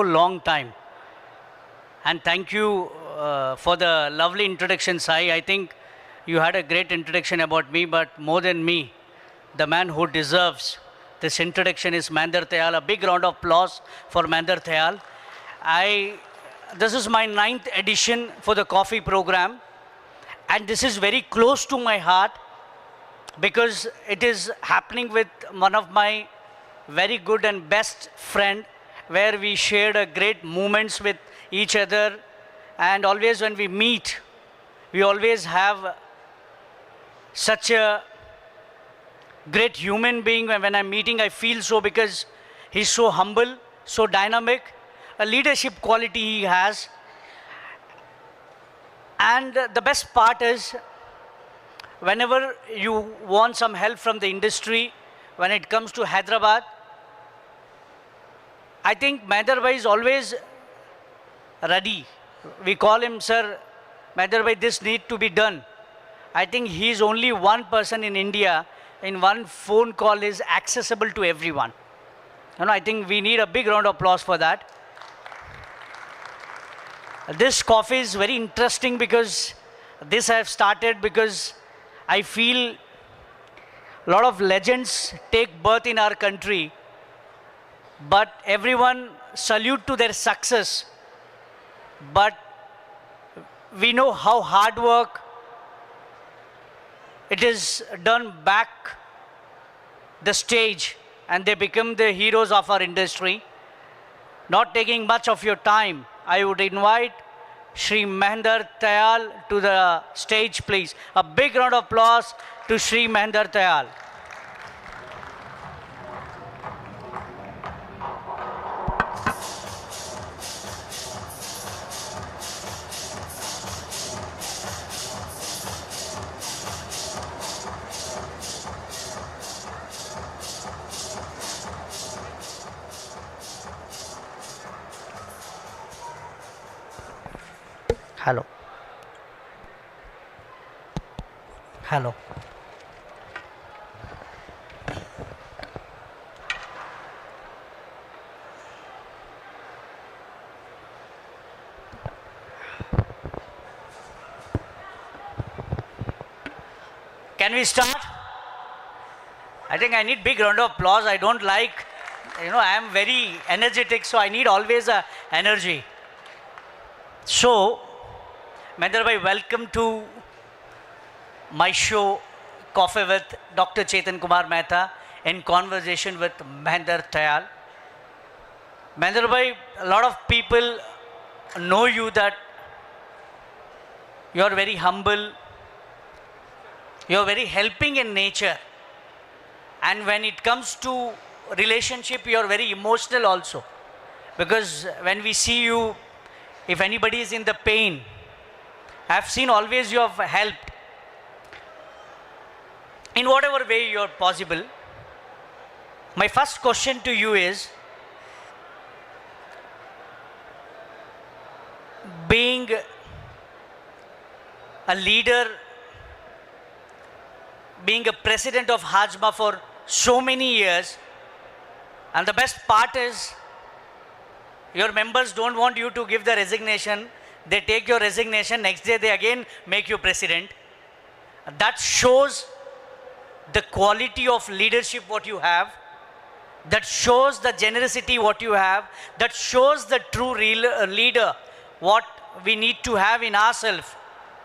long time. And thank you for the lovely introduction, Sai. I think you had a great introduction about me, but more than me, the man who deserves this introduction is Mahender Tayal. A big round of applause for Mahender Tayal. This is my 9th edition for the coffee program, and this is very close to my heart because it is happening with one of my very good and best friend, where we shared a great moments with each other, and always when we meet, we always have such a great human being. When I'm meeting, I feel so, because he's so humble, so dynamic, a leadership quality he has. And the best part is, whenever you want some help from the industry, when it comes to Hyderabad, I think Mahender Bhai is always ready. We call him, sir, Mahender Bhai, this need to be done. I think he is only one person in India, in one phone call is accessible to everyone. I think we need a big round of applause for that. This coffee is very interesting because this I have started because I feel a lot of legends take birth in our country, but everyone salute to their success. But we know how hard work it is done back the stage, and they become the heroes of our industry. Not taking much of your time, I would invite Shri Mahender Tayal to the stage, please. A big round of applause to Shri Mahender Tayal. Hello. Hello. Can we start? I think I need big round of applause. I don't like, I am very energetic, so I need always a energy. So, Mahender Bhai, welcome to my show, Coffee with Dr. Chetan Kumar Mehta, in conversation with Mahender Tayal. Mahender Bhai, a lot of people know you that you are very humble, you are very helping in nature, and when it comes to relationship, you are very emotional also. Because when we see you, if anybody is in the pain, I have seen always you have helped in whatever way you are possible. My first question to you is, being a leader, being a president of HJMA for so many years, and the best part is, your members don't want you to give the resignation. They take your resignation, next day they again make you president. That shows the quality of leadership what you have. That shows the generosity what you have. That shows the true real leader what we need to have in ourselves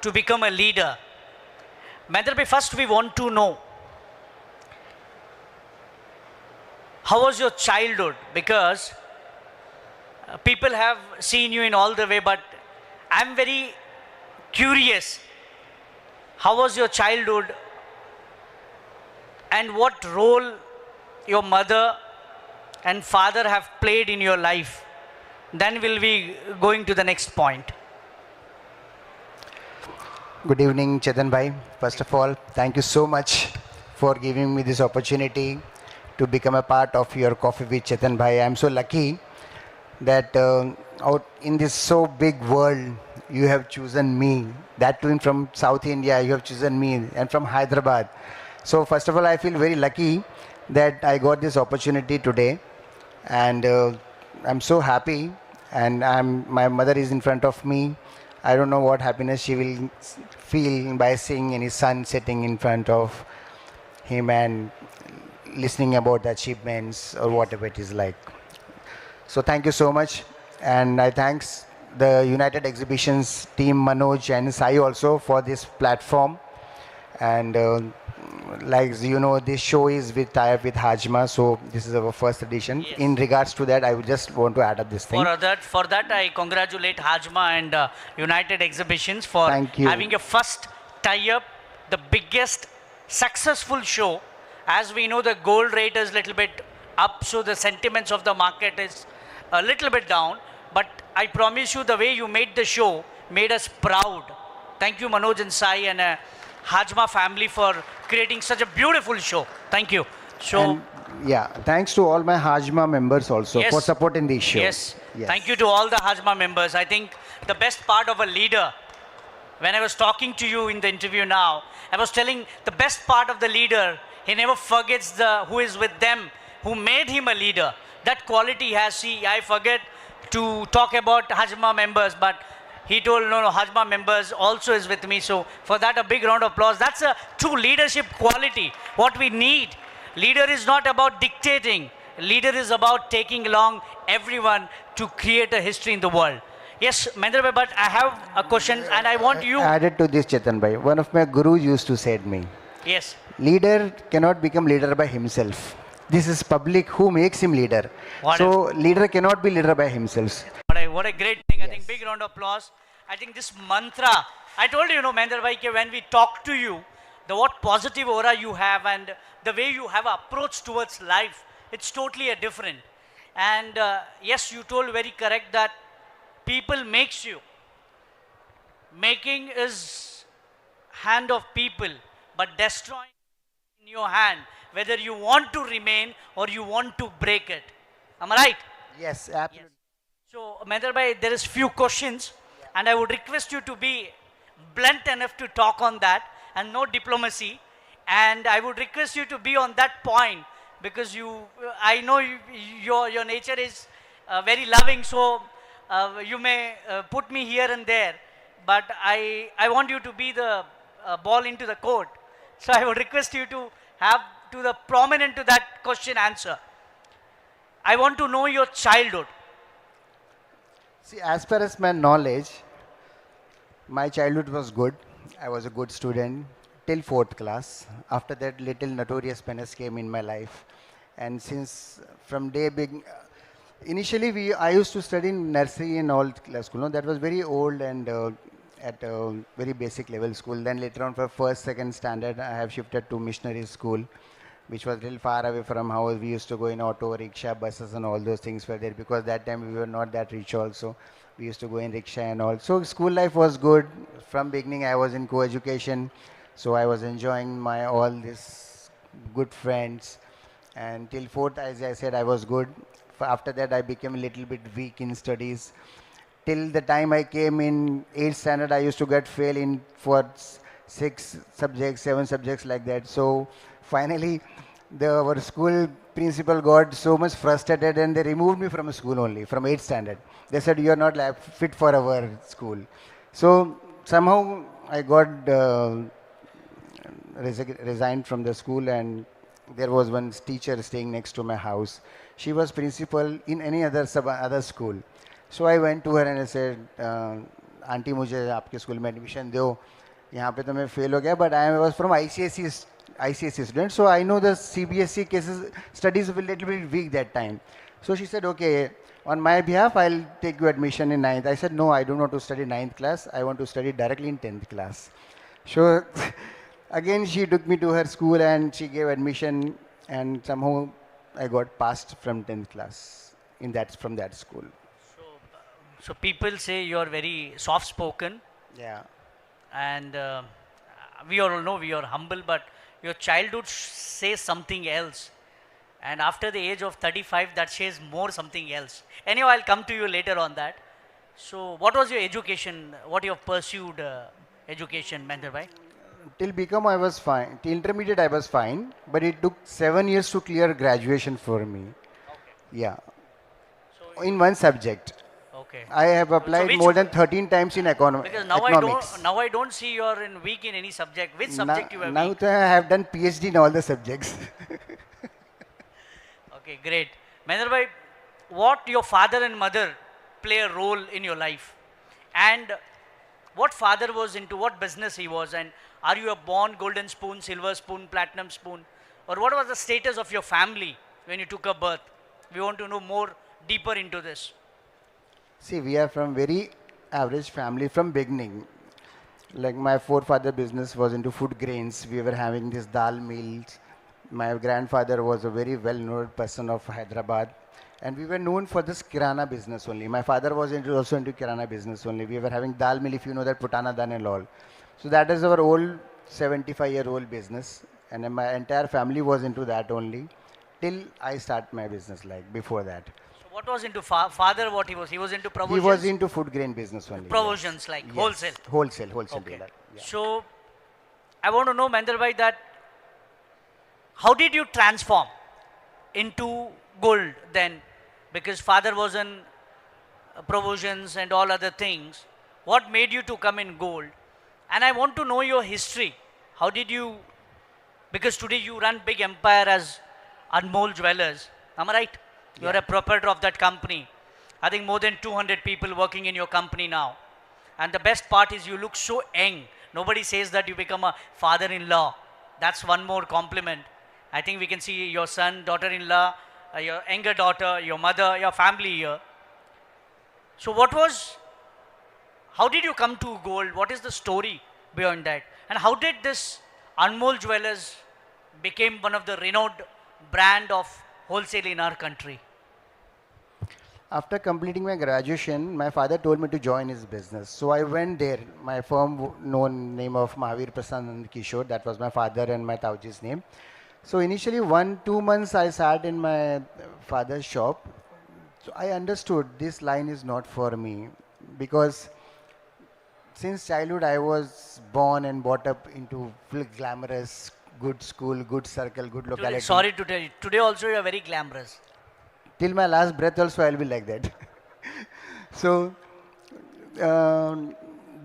to become a leader. Mahender Bhai, first we want to know, how was your childhood? Because people have seen you in all the way, but I'm very curious. How was your childhood, and what role your mother and father have played in your life? Then we'll be going to the next point. Good evening, Chetan Bhai. First of all, thank you so much for giving me this opportunity to become a part of your Coffee with Chetan Bhai. I'm so lucky that out in this so big world, you have chosen me. That too from South India, you have chosen me, and from Hyderabad. So first of all, I feel very lucky that I got this opportunity today, and I'm so happy and my mother is in front of me. I don't know what happiness she will feel by seeing any son sitting in front of him and listening about the achievements or whatever it is like. So thank you so much, and I thanks the United Exhibitions team, Manoj and Sai also for this platform. And like you know, this show is with tie-up with HJMA, so this is our first edition. Yes. In regards to that, I would just want to add up this thing. For that, I congratulate HJMA and United Exhibitions for Thank you. having a first tie-up, the biggest successful show. As we know, the gold rate is little bit up, so the sentiments of the market is a little bit down. But I promise you, the way you made the show made us proud. Thank you, Manoj and Sai and HJMA family for creating such a beautiful show. Thank you. So, And yeah, thanks to all my HJMA members also Yes. for supporting this show. yes, thank you to all the HJMA members. I think the best part of a leader, when I was talking to you in the interview now, I was telling the best part of the leader, he never forgets who is with them, who made him a leader. That quality he has. See, I forget to talk about HJMA members, but he told, no, HJMA members also is with me. So for that, a big round of applause. That's a true leadership quality, what we need. Leader is not about dictating. Leader is about taking along everyone to create a history in the world. Yes, Mahender bhai, but I have a question and I want you. Added to this, Chetan bhai, one of my gurus used to say to me, Yes, leader cannot become leader by himself. This is public who makes him leader. What So leader cannot be leader by himself. what a great thing. I think Yes. big round of applause. I think this mantra, I told you, Mahender bhai, when we talk to you, what positive aura you have and the way you have approach towards life, it's totally a different. And yes, you told very correct that people makes you. Making is hand of people, but destroying in your hand, whether you want to remain or you want to break it. Am I right? Yes, absolutely. So, Mahender bhai, there is few questions, and I would request you to be blunt enough to talk on that, and no diplomacy. And I would request you to be on that point because I know your nature is very loving. So you may put me here and there, but I want you to be the ball into the court. So I would request you to have to the prominent to that question answer. I want to know your childhood. See, as far as my knowledge, my childhood was good. I was a good student till 4th class. After that, little notorious penance came in my life. And since from day big, initially I used to study in nursery and all class school. No, that was very old and at a very basic level school. Then later on for first, second standard, I have shifted to missionary school, which was a little far away from house. We used to go in auto, rickshaw, buses and all those things were there because that time we were not that rich also. We used to go in rickshaw and all. So school life was good. From beginning I was in co-education. So I was enjoying my all these good friends. And till 4th, as I said, I was good. After that I became a little bit weak in studies. Till the time I came in 8th standard, I used to get fail in for 6 subjects, 7 subjects like that. So finally, our school principal got so much frustrated and they removed me from school only, from 8th standard. They said, you are not fit for our school. So somehow I got resigned from the school, and there was one teacher staying next to my house. She was principal in any other school. So I went to her and I said, aunty मुझे आपके school में admission दो, यहाँ पे तो मैं fail हो गया, but I was from ICSE student, so I know the CBSE cases studies were a little bit weak that time. So she said, okay, on my behalf, I'll take you admission in 9th. I said, no, I don't want to study 9th class. I want to study directly in 10th class. So again, she took me to her school and she gave admission, and somehow I got passed from 10th class from that school. So people say you are very soft spoken. Yeah. And we all know we are humble, but your childhood says something else. And after the age of 35, that says more something else. Anyway, I'll come to you later on that. So what was your education? What you have pursued education, Mahender bhai? Till BCom I was fine. Till intermediate I was fine, but it took 7 years to clear graduation for me. Okay. Yeah. So In one subject. okay. Okay. I have applied which- more than 13 times in Because now economics. I don't see you're in weak in any subject. Which subject you are Now weak? I have done PhD in all the subjects. Okay, great. Mahender bhai, what your father and mother play a role in your life? And what father was into, what business he was, and are you a born golden spoon, silver spoon, platinum spoon? Or what was the status of your family when you took a birth? We want to know more deeper into this. See, we are from very average family from beginning. Like my forefather business was into food grains. We were having this dal meals. My grandfather was a very well-known person of Hyderabad. And we were known for this kirana business only. My father was also into kirana business only. We were having dal mill, if you know that, putana dan and all. So that is our old 75-year-old business. And then my entire family was into that only till I start my business, like before that. So what was into father? What he was? He was into He provisions. was into food grain business only. Provisions, Yes. like Yes. wholesale. Wholesale Okay. dealer. Yeah. So I want to know, Mahender bhai, that how did you transform into gold then? Because father was in provisions and all other things. What made you to come in gold? And I want to know your history. How did you? Because today you run big empire as Anmol Jewellers. Am I right? You are Yeah. a proprietor of that company. I think more than 200 people working in your company now. And the best part is you look so young. Nobody says that you become a father-in-law. That's one more compliment. I think we can see your son, daughter-in-law, your younger daughter, your mother, your family here. So how did you come to gold? What is the story behind that? And how did this Anmol Jewellers became one of the renowned brand of wholesale in our country? After completing my graduation, my father told me to join his business. So I went there. My firm known name of Mahavir Prasad and Kishore. That was my father and my Tauji's name. So initially 1-2 months I sat in my father's shop. So I understood this line is not for me because since childhood I was born and brought up into full glamorous, good school, good circle, good locality. Sorry to tell you, today also you are very glamorous. Till my last breath also I'll be like that. So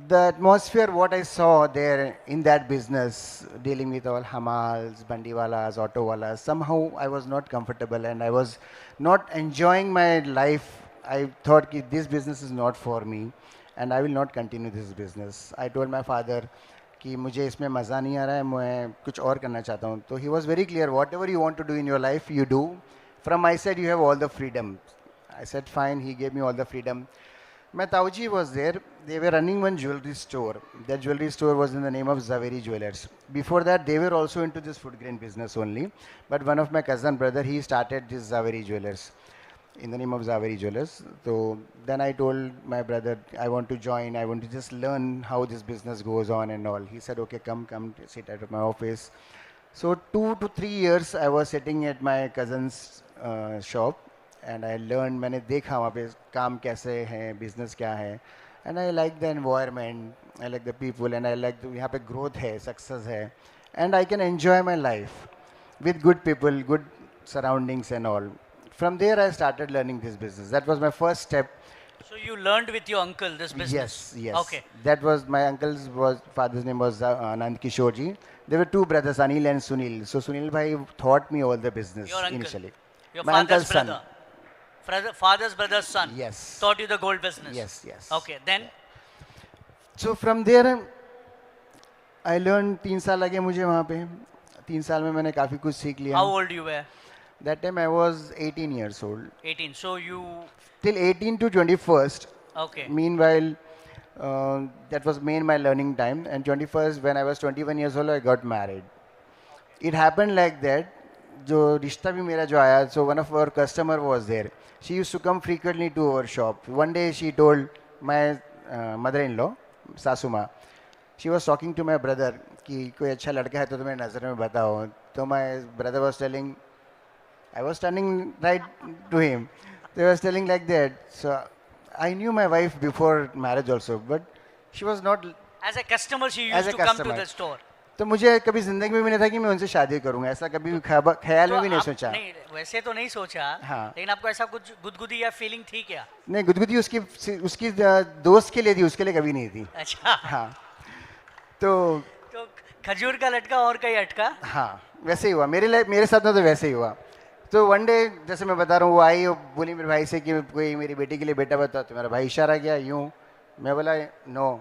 the atmosphere what I saw there in that business, dealing with all hamals, bandiwalas, autowalas, somehow I was not comfortable and I was not enjoying my life. I thought ki this business is not for me and I will not continue this business. I told my father कि मुझे इसमें मज़ा नहीं आ रहा है, मैं कुछ और करना चाहता हूँ. तो he was very clear, whatever you want to do in your life, you do. From my side, you have all the freedom. I said, fine. He gave me all the freedom. My Tauji was there. They were running one jewelry store. That jewelry store was in the name of Jewellery Jewelers. Before that, they were also into this food grain business only. But one of my cousin brother, he started this Jewellery Jewelers in the name of Jewellery Jewelers. So then I told my brother, I want to join. I want to just learn how this business goes on and all. He said, okay, come sit at my office. So 2 to 3 years I was sitting at my cousin's shop and I learned, मैंने देखा वहाँ पे काम कैसे है, business क्या है, and I like the environment, I like the people, and I like यहाँ पे growth है, success है, and I can enjoy my life with good people, good surroundings and all. From there I started learning this business. That was my first step. So you learned with your uncle this business? Yes. Okay. That was my uncle's father's name was Anand Kishorji. There were 2 brothers, Anil and Sunil. So Sunil bhai taught me all the business Your uncle. initially. Your My father's uncle's son. brother. Father's brother's son. Yes. Taught you the gold business. Yes. Okay. Then So from there I learned 3 साल लगे मुझे वहाँ पे. 3 साल में मैंने काफी कुछ सीख लिया. how old you were? That time I was 18 years old. 18. So you. Till 18 to 21st. Okay. Meanwhile, that was my learning time. And 21st, when I was 21 years old, I got married. It happened like that. जो रिश्ता भी मेरा जो आया, so one of our customer was there. She used to come frequently to our shop. One day she told my mother-in-law, सासू माँ, she was talking to my brother कि कोई अच्छा लड़का है तो तुम्हें नज़र में बताओ. तो my brother was telling, I was standing right to him. They was telling like that. So I knew my wife before marriage also, but she was not. As a customer, she As used a to come to customer. the store. तो मुझे कभी ज़िंदगी में भी नहीं था कि मैं उनसे शादी करूंगा, ऐसा कभी भी ख्याल में भी नहीं सोचा। नहीं, वैसे तो नहीं सोचा। हाँ। लेकिन आपको ऐसा कुछ गुदगुदी या फीलिंग थी क्या? नहीं, गुदगुदी उसकी उसकी दोस्त के लिए थी, उसके लिए कभी नहीं थी। अच्छा। हाँ। तो तो खजूर का लटका और कहीं अटका। हाँ, वैसे ही हुआ मेरे साथ में, तो वैसे ही हुआ। तो वन डे जैसे मैं बता रहा हूँ, वो आई और बोली मेरे भाई से कि कोई मेरी बेटी के लिए बेटा बता, तो मेरा भाई इशारा किया यूँ, मैं बोला नो।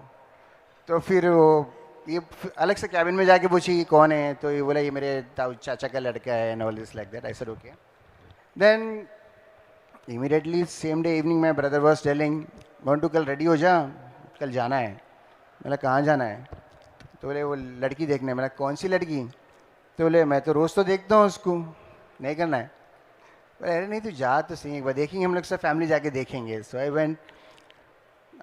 तो फिर वो ये अलग से कैबिन में जाके पूछी कि कौन है, तो ये बोला ये मेरे चाचा का लड़का है and all this like that. I said okay. Then immediately same day evening my brother was telling, Montu कल रेडी हो जा, कल जाना है। मैंने कहाँ जाना है? तो बोले वो लड़की देखने। मैंने कौन सी लड़की? तो बोले मैं तो रोज़ तो देखता हूँ उसको, नहीं करना है? बोले अरे नहीं, तू जा तो सही, एक बार देखेंगे, हम लोग सब फैमिली जाके देखेंगे। So I went.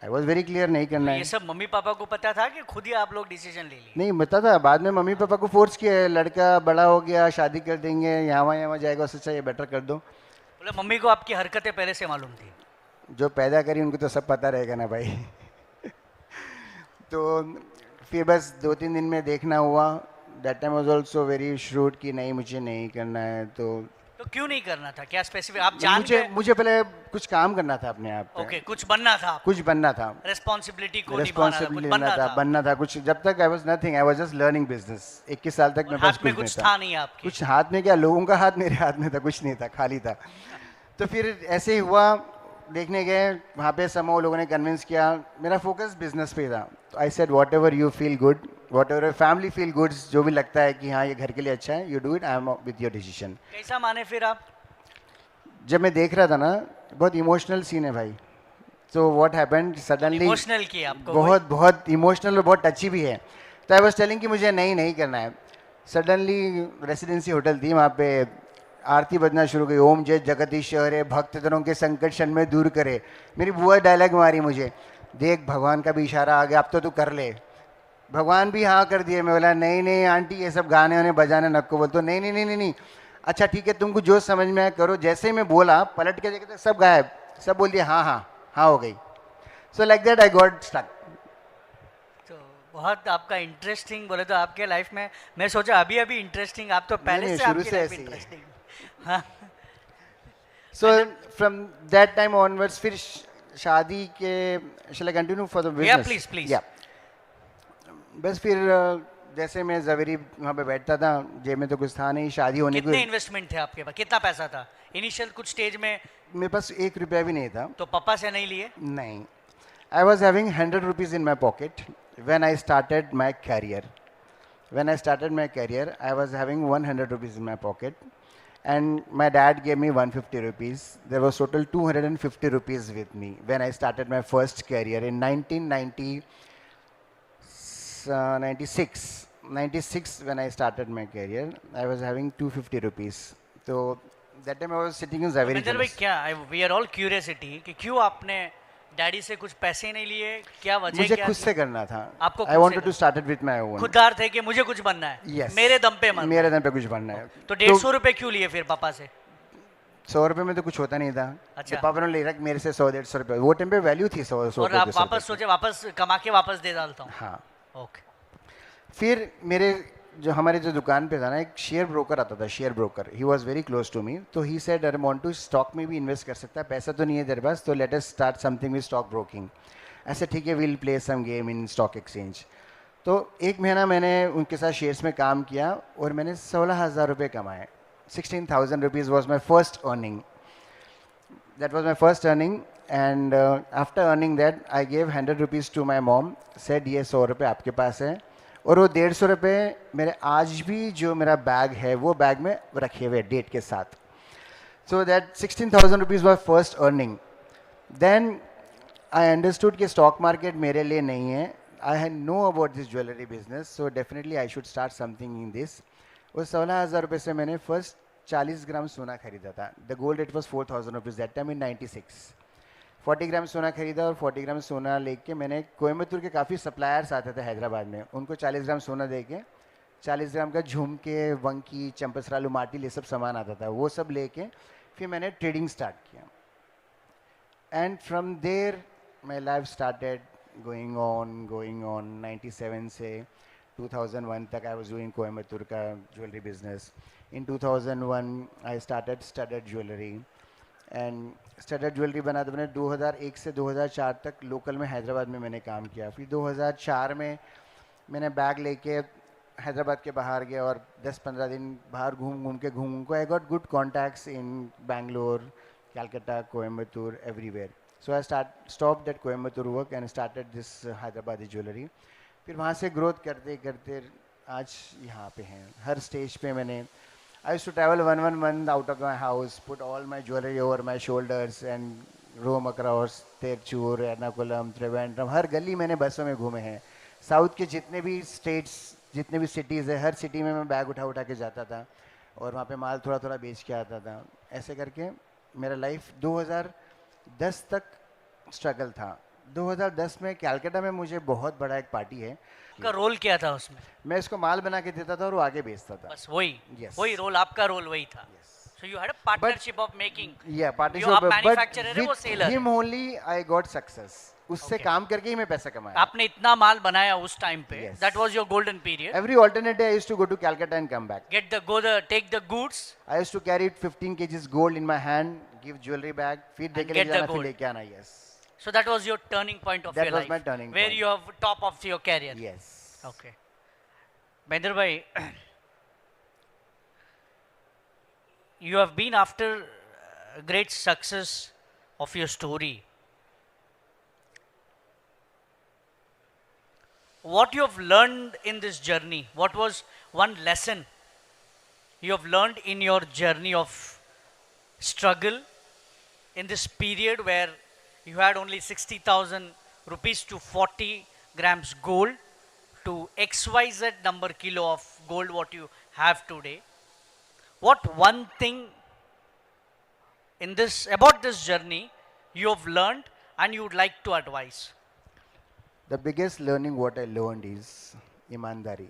I was very clear, नहीं करना है। ये सब मम्मी पापा को पता था कि खुद ही आप लोग डिसीजन ले लिए? नहीं बता था, बाद में मम्मी पापा को फोर्स किया है, लड़का बड़ा हो गया, शादी कर देंगे, यहाँ जाएगा, उससे अच्छा ये बेटर कर दो। बोले मम्मी को आपकी हरकतें पहले से मालूम थी? जो पैदा करी उनको तो सब पता रहेगा ना भाई। तो फिर बस 2-3 दिन में देखना हुआ। That time was also very shrewd कि नहीं मुझे नहीं करना है। तो क्यों नहीं करना था? क्या स्पेसिफिक आप जान मुझे पहले कुछ काम करना था अपने आप पे। ओके, कुछ बनना था, कुछ बनना था, रिस्पॉन्सिबिलिटी को निभाना था, कुछ रिस्पॉन्सिबिलिटी बनना था कुछ। जब तक I was nothing, I was just learning business. 21 साल तक मेरे पास हाथ में कुछ था नहीं आपके? कुछ हाथ में क्या, लोगों का हाथ मेरे हाथ में था, कुछ नहीं था, खाली था। तो फिर ऐसे ही हुआ, देखने गए वहाँ पे, समूह लोगों ने कन्विंस किया। मेरा फोकस बिजनेस पे था। तो I said what ever you feel good, what ever family feel good, जो भी लगता है कि हाँ ये घर के लिए अच्छा है, you do it, I am with your decision. कैसा माने फिर आप? जब मैं देख रहा था ना, बहुत इमोशनल सीन है भाई। तो व्हाट हैपेंड सडनली, इमोशनल किया आपको? बहुत इमोशनल और बहुत टची भी है। तो आई वाज टेलिंग कि मुझे नहीं करना है। सडनली रेसिडेंसी होटल थी, वहाँ पे आरती बजना शुरू हुई, ओम जय जगदीश हरे भक्त जनों के संकट क्षण में दूर करे। मेरी बुआ डायलॉग मारी मुझे, देख भगवान का भी इशारा आ गया, अब तो तू कर ले। भगवान भी हाँ कर दिए। मैं बोला नहीं आंटी, ये सब गाने वाने बजाने नको बोल। तो नहीं, अच्छा ठीक है, तुमको जो समझ में आए करो। जैसे ही मैं बोला, पलट के देखे तो सब गायब, सब बोल दिया हाँ हो गई। So like that I got stuck. तो बहुत आपका इंटरेस्टिंग बोले तो आपके लाइफ में, मैं सोचा अभी इंटरेस्टिंग, आप तो पहले से शुरू आपकी से लाइफ ऐसे ही इंटरेस्टिंग। हाँ। So from that time onwards, फिर शादी के, shall I continue for the business? Please. बस फिर जैसे मैं जवेरी वहाँ पे बैठता था, जेब में तो कुछ था नहीं, शादी होने को। कितने इन्वेस्टमेंट थे आपके पास? कितना पैसा था इनिशियल कुछ स्टेज में? मेरे पास 1 रुपया भी नहीं था। तो पापा से नहीं लिए? नहीं। I was having 100 rupees in my pocket when I started my career. When I started my career, I was having 100 rupees in my pocket, and my dad gave me 150 rupees. There was total 250 rupees with me when I started my first career in 1996. When I started my career, I was having 250 rupees. So that time I was sitting in Zaveri. Mahendra भाई, क्या we are all curiosity कि क्यों आपने daddy से कुछ पैसे नहीं लिए? क्या वजह? मुझे क्या खुद से करना था। आपको? I wanted to start it with my own. खुददार थे कि मुझे कुछ बनना है। Yes. मेरे दम पे मन। मेरे दम पे कुछ बनना है। तो 150 रुपए क्यों लिए फिर पापा से? 100 रुपए में तो कुछ होता नहीं था। अच्छा। तो पापा ने ले रखा मेरे से 100-150 रुपए। वो टाइम पे वैल्यू थी 100 और आप वापस सोचे वापस कमा के वापस दे डालता हूँ? हाँ। ओके। फिर हमारे जो दुकान पे था ना, एक शेयर ब्रोकर आता था, share broker. He was very close to me. तो ही सेड अरे मोंटू, स्टॉक में भी इन्वेस्ट कर सकता है, पैसा तो नहीं है तेरे पास, तो let us start something with stock broking. ऐसे ठीक है, will play some game in stock exchange. तो 1 महीना मैंने उनके साथ शेयर्स में काम किया और मैंने 16,000 रुपये कमाए। 16,000 rupees was my first earning. That was my first earning. And after earning that I gave 100 rupees to my mom, said ये 100 रुपये आपके पास है। और वो 150 रुपये मेरे आज भी जो मेरा बैग है वो बैग में रखे हुए डेट के साथ। So that 16,000 rupees was first earning. Then I understood कि स्टॉक मार्केट मेरे लिए नहीं है। I had no about this jewellery business, so definitely I should start something in this. उस 16,000 रुपये से मैंने फर्स्ट 40 ग्राम सोना खरीदा था। The gold rate was 4,000 rupees that time in 96। 40 ग्राम सोना खरीदा और 40 ग्राम सोना लेके मैंने, कोयम्बतूर के काफ़ी सप्लायर्स आते थे हैदराबाद में, उनको 40 ग्राम सोना दे के 40 ग्राम का झुमके, वंकी, चंपसरालू, माटी, ये सब सामान आता था, वो सब लेके फिर मैंने ट्रेडिंग स्टार्ट किया। And from there my life started going on. 97 से 2001 तक I was doing कोयम्बतूर का jewelry business. In 2001 I started studded jewelry. And studded jewellery बनाते बने 2001 से 2004 तक लोकल में हैदराबाद में मैंने काम किया. फिर 2004 में मैंने बैग लेके हैदराबाद के बाहर गया और 10-15 दिन बाहर घूम के I got good contacts in Bangalore, Calcutta, Coimbatore, everywhere. So I stop that Coimbatore work and started this Hyderabadi jewellery. फिर वहाँ से ग्रोथ करते करते आज यहाँ पे हैं. हर स्टेज पे मैंने I used to travel one month out of my house, put all my jewelry over my shoulders and roam across Tirchur, Ernakulam, Trivandrum. हर गली मैंने बसों में घूमे हैं. साउथ के जितने भी स्टेट्स, जितने भी सिटीज़ है, हर सिटी में मैं बैग उठा के जाता था और वहाँ पे माल थोड़ा थोड़ा बेच के आता था. ऐसे करके मेरा लाइफ 2010 तक स्ट्रगल था. 2010 में कैलकाटा में मुझे बहुत बड़ा एक पार्टी है. आपका रोल क्या था उसमें? मैं इसको माल बना के देता था और वो आगे बेचता था. बस वही. Yes. वही रोल, आपका रोल वही था. So you had a partnership of making. Yeah, partnership. जो आप but manufacturer है वो with seller. him only I got success. उससे Okay. काम करके ही मैं पैसा कमाया. आपने इतना माल बनाया उस टाइम पे. Yes. That was your golden period. Every alternate day I used to go to Calcutta and come back. Take the goods. I used to carry 15 kgs gold in my hand, give jewelry back, फिर देके ले जाना, फिर लेके आना. Yes. So that was your turning point of your life. That was my turning point. Where you have top of your career. Yes. Okay. Mahender bhai, you have been after great success of your story. What you have learned in this journey? What was one lesson you have learned in your journey of struggle in this period where you had only 60,000 rupees to 40 grams gold to XYZ number kilo of gold what you have today? What one thing in this about this journey you have learned and you would like to advise? The biggest learning what I learned is ईमानदारी.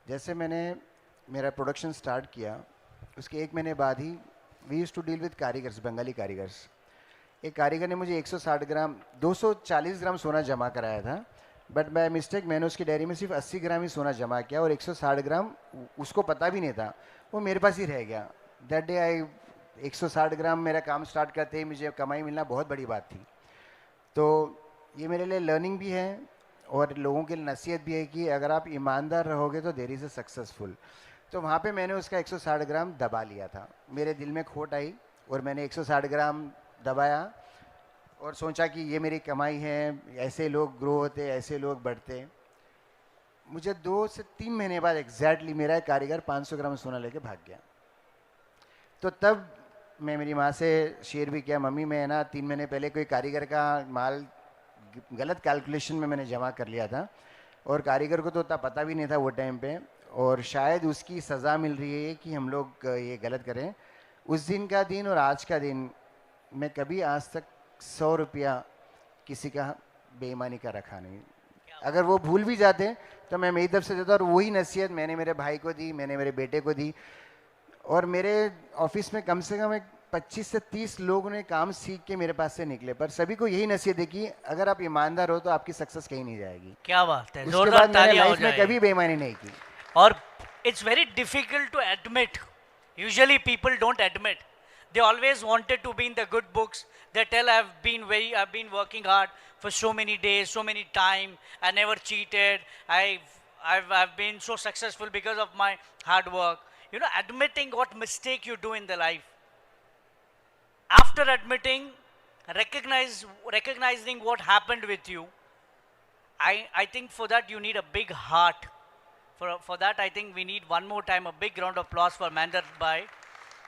जैसे मैंने मेरा production start किया उसके 1 महीने बाद ही we used to deal with कारीगर्स, बंगाली कारीगर्स. एक कारीगर ने मुझे 160 ग्राम 240 ग्राम सोना जमा कराया था, बट बाय मिस्टेक मैंने उसकी डायरी में सिर्फ 80 ग्राम ही सोना जमा किया और 160 ग्राम उसको पता भी नहीं था, वो मेरे पास ही रह गया. दैट डे आई 160 ग्राम मेरा काम स्टार्ट करते ही मुझे कमाई मिलना बहुत बड़ी बात थी. तो ये मेरे लिए लर्निंग भी है और लोगों की नसीहत भी है कि अगर आप ईमानदार रहोगे तो देर इज़ अ सक्सेसफुल. तो वहाँ पे मैंने उसका 160 ग्राम दबा लिया था. मेरे दिल में खोट आई और मैंने 160 ग्राम दबाया और सोचा कि ये मेरी कमाई है, ऐसे लोग ग्रो होते, ऐसे लोग बढ़ते. मुझे 2 से 3 महीने बाद एग्जैक्टली मेरा एक कारीगर 500 ग्राम सोना लेके भाग गया. तो तब मैं मेरी माँ से शेयर भी किया, मम्मी मैं ना 3 महीने पहले कोई कारीगर का माल गलत कैलकुलेशन में मैंने जमा कर लिया था और कारीगर को तो उतना पता भी नहीं था वो टाइम पे, और शायद उसकी सज़ा मिल रही है कि हम लोग ये गलत करें. उस दिन का दिन और आज का दिन मैं कभी आज तक 100 रुपया किसी का बेईमानी का रखा नहीं. अगर वो भूल भी जाते तो मैं मेरी तरफ से देता, और वही नसीहत मैंने मेरे भाई को दी, मैंने मेरे बेटे को दी. और मेरे ऑफिस में कम से कम 25 से 30 लोगों ने काम सीख के मेरे पास से निकले, पर सभी को यही नसीहत है कि अगर आप ईमानदार हो तो आपकी सक्सेस कहीं नहीं जाएगी. क्या बात है, उसके बाद मैंने लाइफ में कभी बेईमानी नहीं की. और it's very difficult to admit. Usually people don't admit. They always wanted to be in the good books. They tell I've been working hard for so many days, so many time. I never cheated. I've been so successful because of my hard work. You know, admitting what mistake you do in the life. After admitting, recognizing what happened with you. I think for that you need a big heart. For that I think we need one more time a big round of applause for Mahender bhai.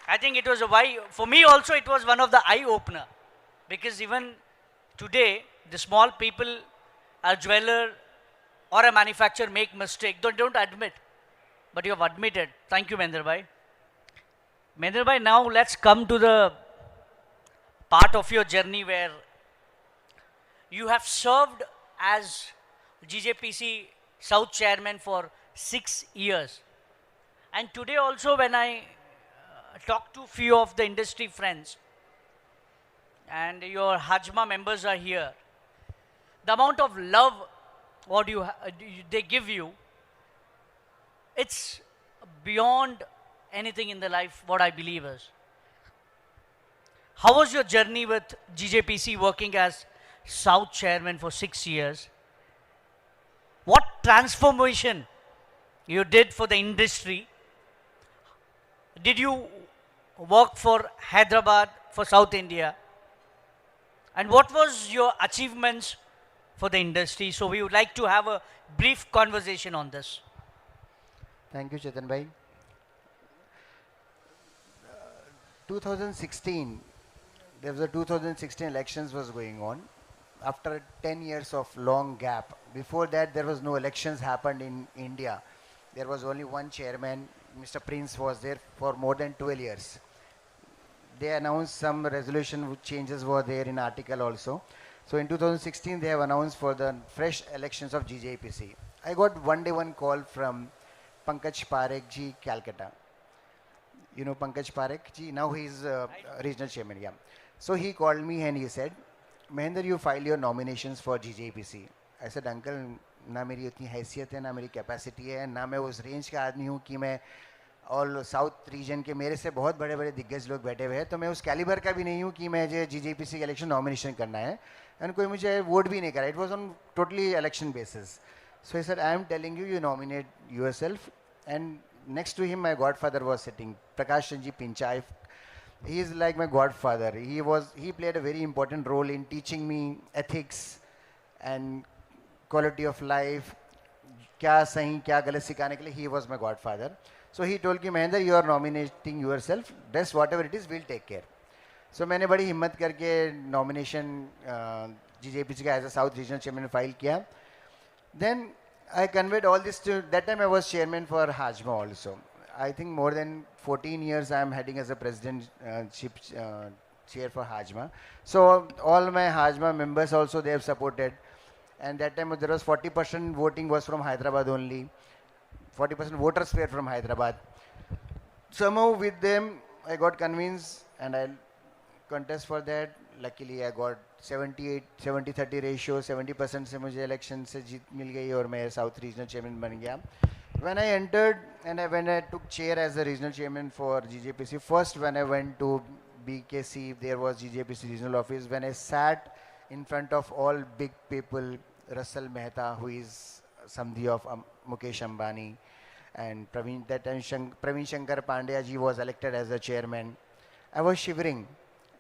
I think it was for me also it was one of the eye opener, because even today the small people, a jeweler or a manufacturer make mistake, don't admit, but you have admitted. Thank you, Mahender bhai. Mahender bhai, now let's come to the part of your journey where you have served as GJPC South Chairman for 6 years, and today also when I talk to few of the industry friends and your HJMA members are here, the amount of love what they give you It's beyond anything in the life what I believe is. How was your journey with GJPC working as South Chairman for 6 years? What transformation you did for the industry? Did you work for Hyderabad, for South India? And what was your achievements for the industry? So we would like to have a brief conversation on this. Thank you, Chetan bhai. 2016, there was a 2016 elections was going on. After 10 years of long gap, before that there was no elections happened in India. There was only one chairman, Mr. Prince was there for more than 12 years. They announced some resolution changes were there in article also. So in 2016 they have announced for the fresh elections of GJPC. I got one day one call from Pankaj Parekh ji, Calcutta. You know Pankaj Parekh ji, now he is regional chairman, yeah. So he called me and he said, Mahender, you file your nominations for GJPC. I said, uncle, ना मेरी उतनी हैसियत है, ना मेरी capacity है, ना मैं उस रेंज का आदमी हूँ कि मैं और साउथ रीजन के मेरे से बहुत बड़े बड़े दिग्गज लोग बैठे हुए हैं, तो मैं उस कैलिबर का भी नहीं हूँ कि मैं जो GJPC के इलेक्शन नॉमिनेशन करना है, एंड कोई मुझे वोट भी नहीं करा. It was on totally election basis. So he said, I am telling you, you nominate yourself. And next to him my godfather was sitting, Prakash Chandji Pinchai. He is like my godfather. He played a very important role in teaching me ethics and quality of life. क्या सही क्या गलत सिखाने के लिए he was my godfather. So he told कि Mahender, you are nominating yourself. Rest whatever it is, we'll take care. So मैंने बड़ी हिम्मत करके nomination GJPC का as a South Regional Chairman file किया. Then I conveyed all this to, that time I was chairman for HJMA also. I think more than 14 years I am heading as a president chair for HJMA. So all my HJMA members also they have supported. And that time there was 40% voting was from Hyderabad only. 40% voters were from Hyderabad. Somehow with them I got convinced and I contest for that. Luckily I got 70-30 ratio, 70% से मुझे election से जीत मिल गई और मैं South Regional Chairman बन गया. When I entered and when I took chair as the regional chairman for GJPC, first when I went to BKC, there was GJPC regional office. When I sat in front of all big people, Russell Mehta, who is Samdhi of Mukesh Ambani, and that time Praveen Shankar Pandya ji was elected as the chairman. I was shivering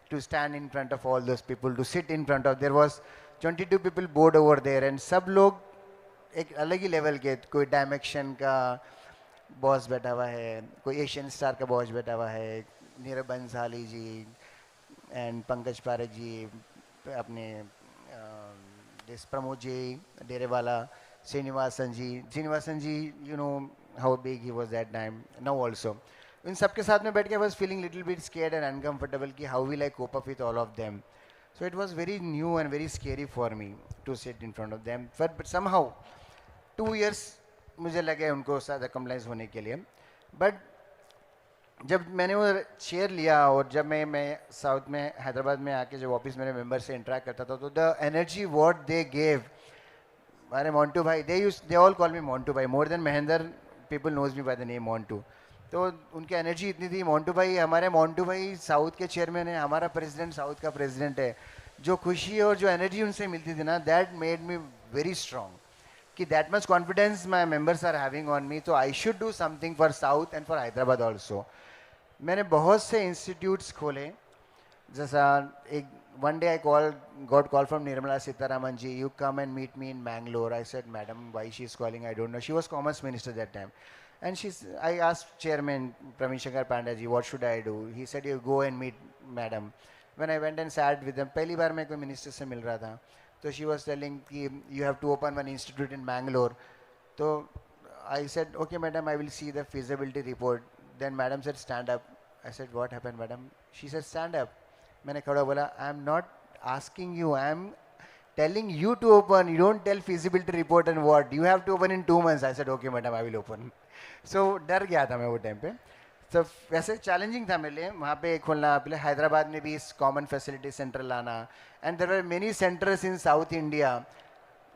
to stand in front of all those people, to sit in front of, there was 22 people board over there and सब लोग एक अलग ही level के, कोई डायमेक्शन का boss बैठा हुआ है, कोई एशियन स्टार का बॉस बैठा हुआ है, नीरव बंसाली जी एंड पंकज पारेख जी, अपने प्रमोद जी डेरेवाला, श्रीनिवासन जी, you know how big he was that time, now also. इन सबके साथ में बैठ के I was feeling little bit scared and uncomfortable कि how will I cope up with all of them. So it was very new and very scary for me to sit in front of them. But somehow 2 years मुझे लगे उनको साथ compliance होने के लिए. But जब मैंने वो चेयर लिया और जब मैं साउथ में हैदराबाद में आके जब ऑफिस मेरे मेंबर से इंटरेक्ट करता था तो the energy what they gave, अरे मोंटू भाई, they all call me Montu भाई, more than Mahendra people knows me by the name Montu. तो उनकी एनर्जी इतनी थी, मोंटू भाई हमारे, मोंटू भाई साउथ के चेयरमैन है, हमारा प्रेसिडेंट साउथ का प्रेसिडेंट है. जो खुशी और जो एनर्जी उनसे मिलती थी ना, that made me very strong कि that much confidence my members are having on me, तो I should do something for south and for Hyderabad also. मैंने बहुत से इंस्टीट्यूट्स खोले, जैसा एक one day I got call from Nirmala Sitharaman ji, you come and meet me in Bangalore. I said, madam, why she is calling, I don't know. She was commerce minister that time. And I asked chairman Praveen Shankar Pandya ji, what should I do? He said, you go and meet madam. When I went and sat with them, पहली बार मैं कोई minister से मिल रहा था, तो she was telling कि you have to open one institute in Bangalore. So I said, okay madam, I will see the feasibility report. Then madam said, stand up. I said, what happened madam? She said, stand up. मैंने खड़ा बोला, I am not asking you, I am telling you to open. You don't tell feasibility report and what. You have to open in 2 months. I said, okay madam, I will open. So डर गया था मैं वो time पे. तो वैसे challenging था मेरे लिए वहाँ पे खोलना, पहले हैदराबाद में भी इस कॉमन फैसिलिटी सेंटर लाना. And there were many centres in South India.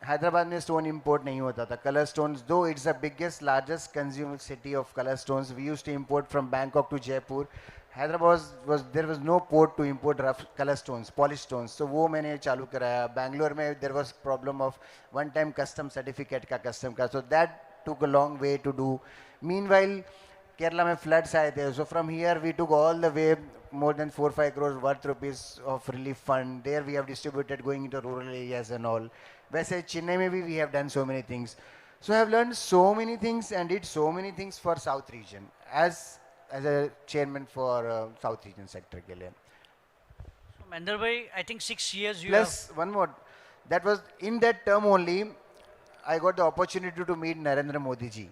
Hyderabad में स्टोन इंपोर्ट नहीं होता था colour stones though it's the biggest largest consumer city of colour stones we used to import from Bangkok to Jaipur Hyderabad was there was no port to import rough color stones polished stones so वो मैंने चालू कराया बैंगलोर में there was problem of one time custom certificate का custom का so that took a long way to do meanwhile Kerala में floods आए थे so from here we took all the way more than 4-5 crores worth rupees of relief fund there we have distributed going into rural areas and all वैसे चेन्नई में भी we have done so many things so I have learned so many things and did so many things for South region as a chairman for South region sector के लिए So, Mahender bhai, I think 6 years you plus one more that was in that term only I got the opportunity to meet Narendra Modi ji.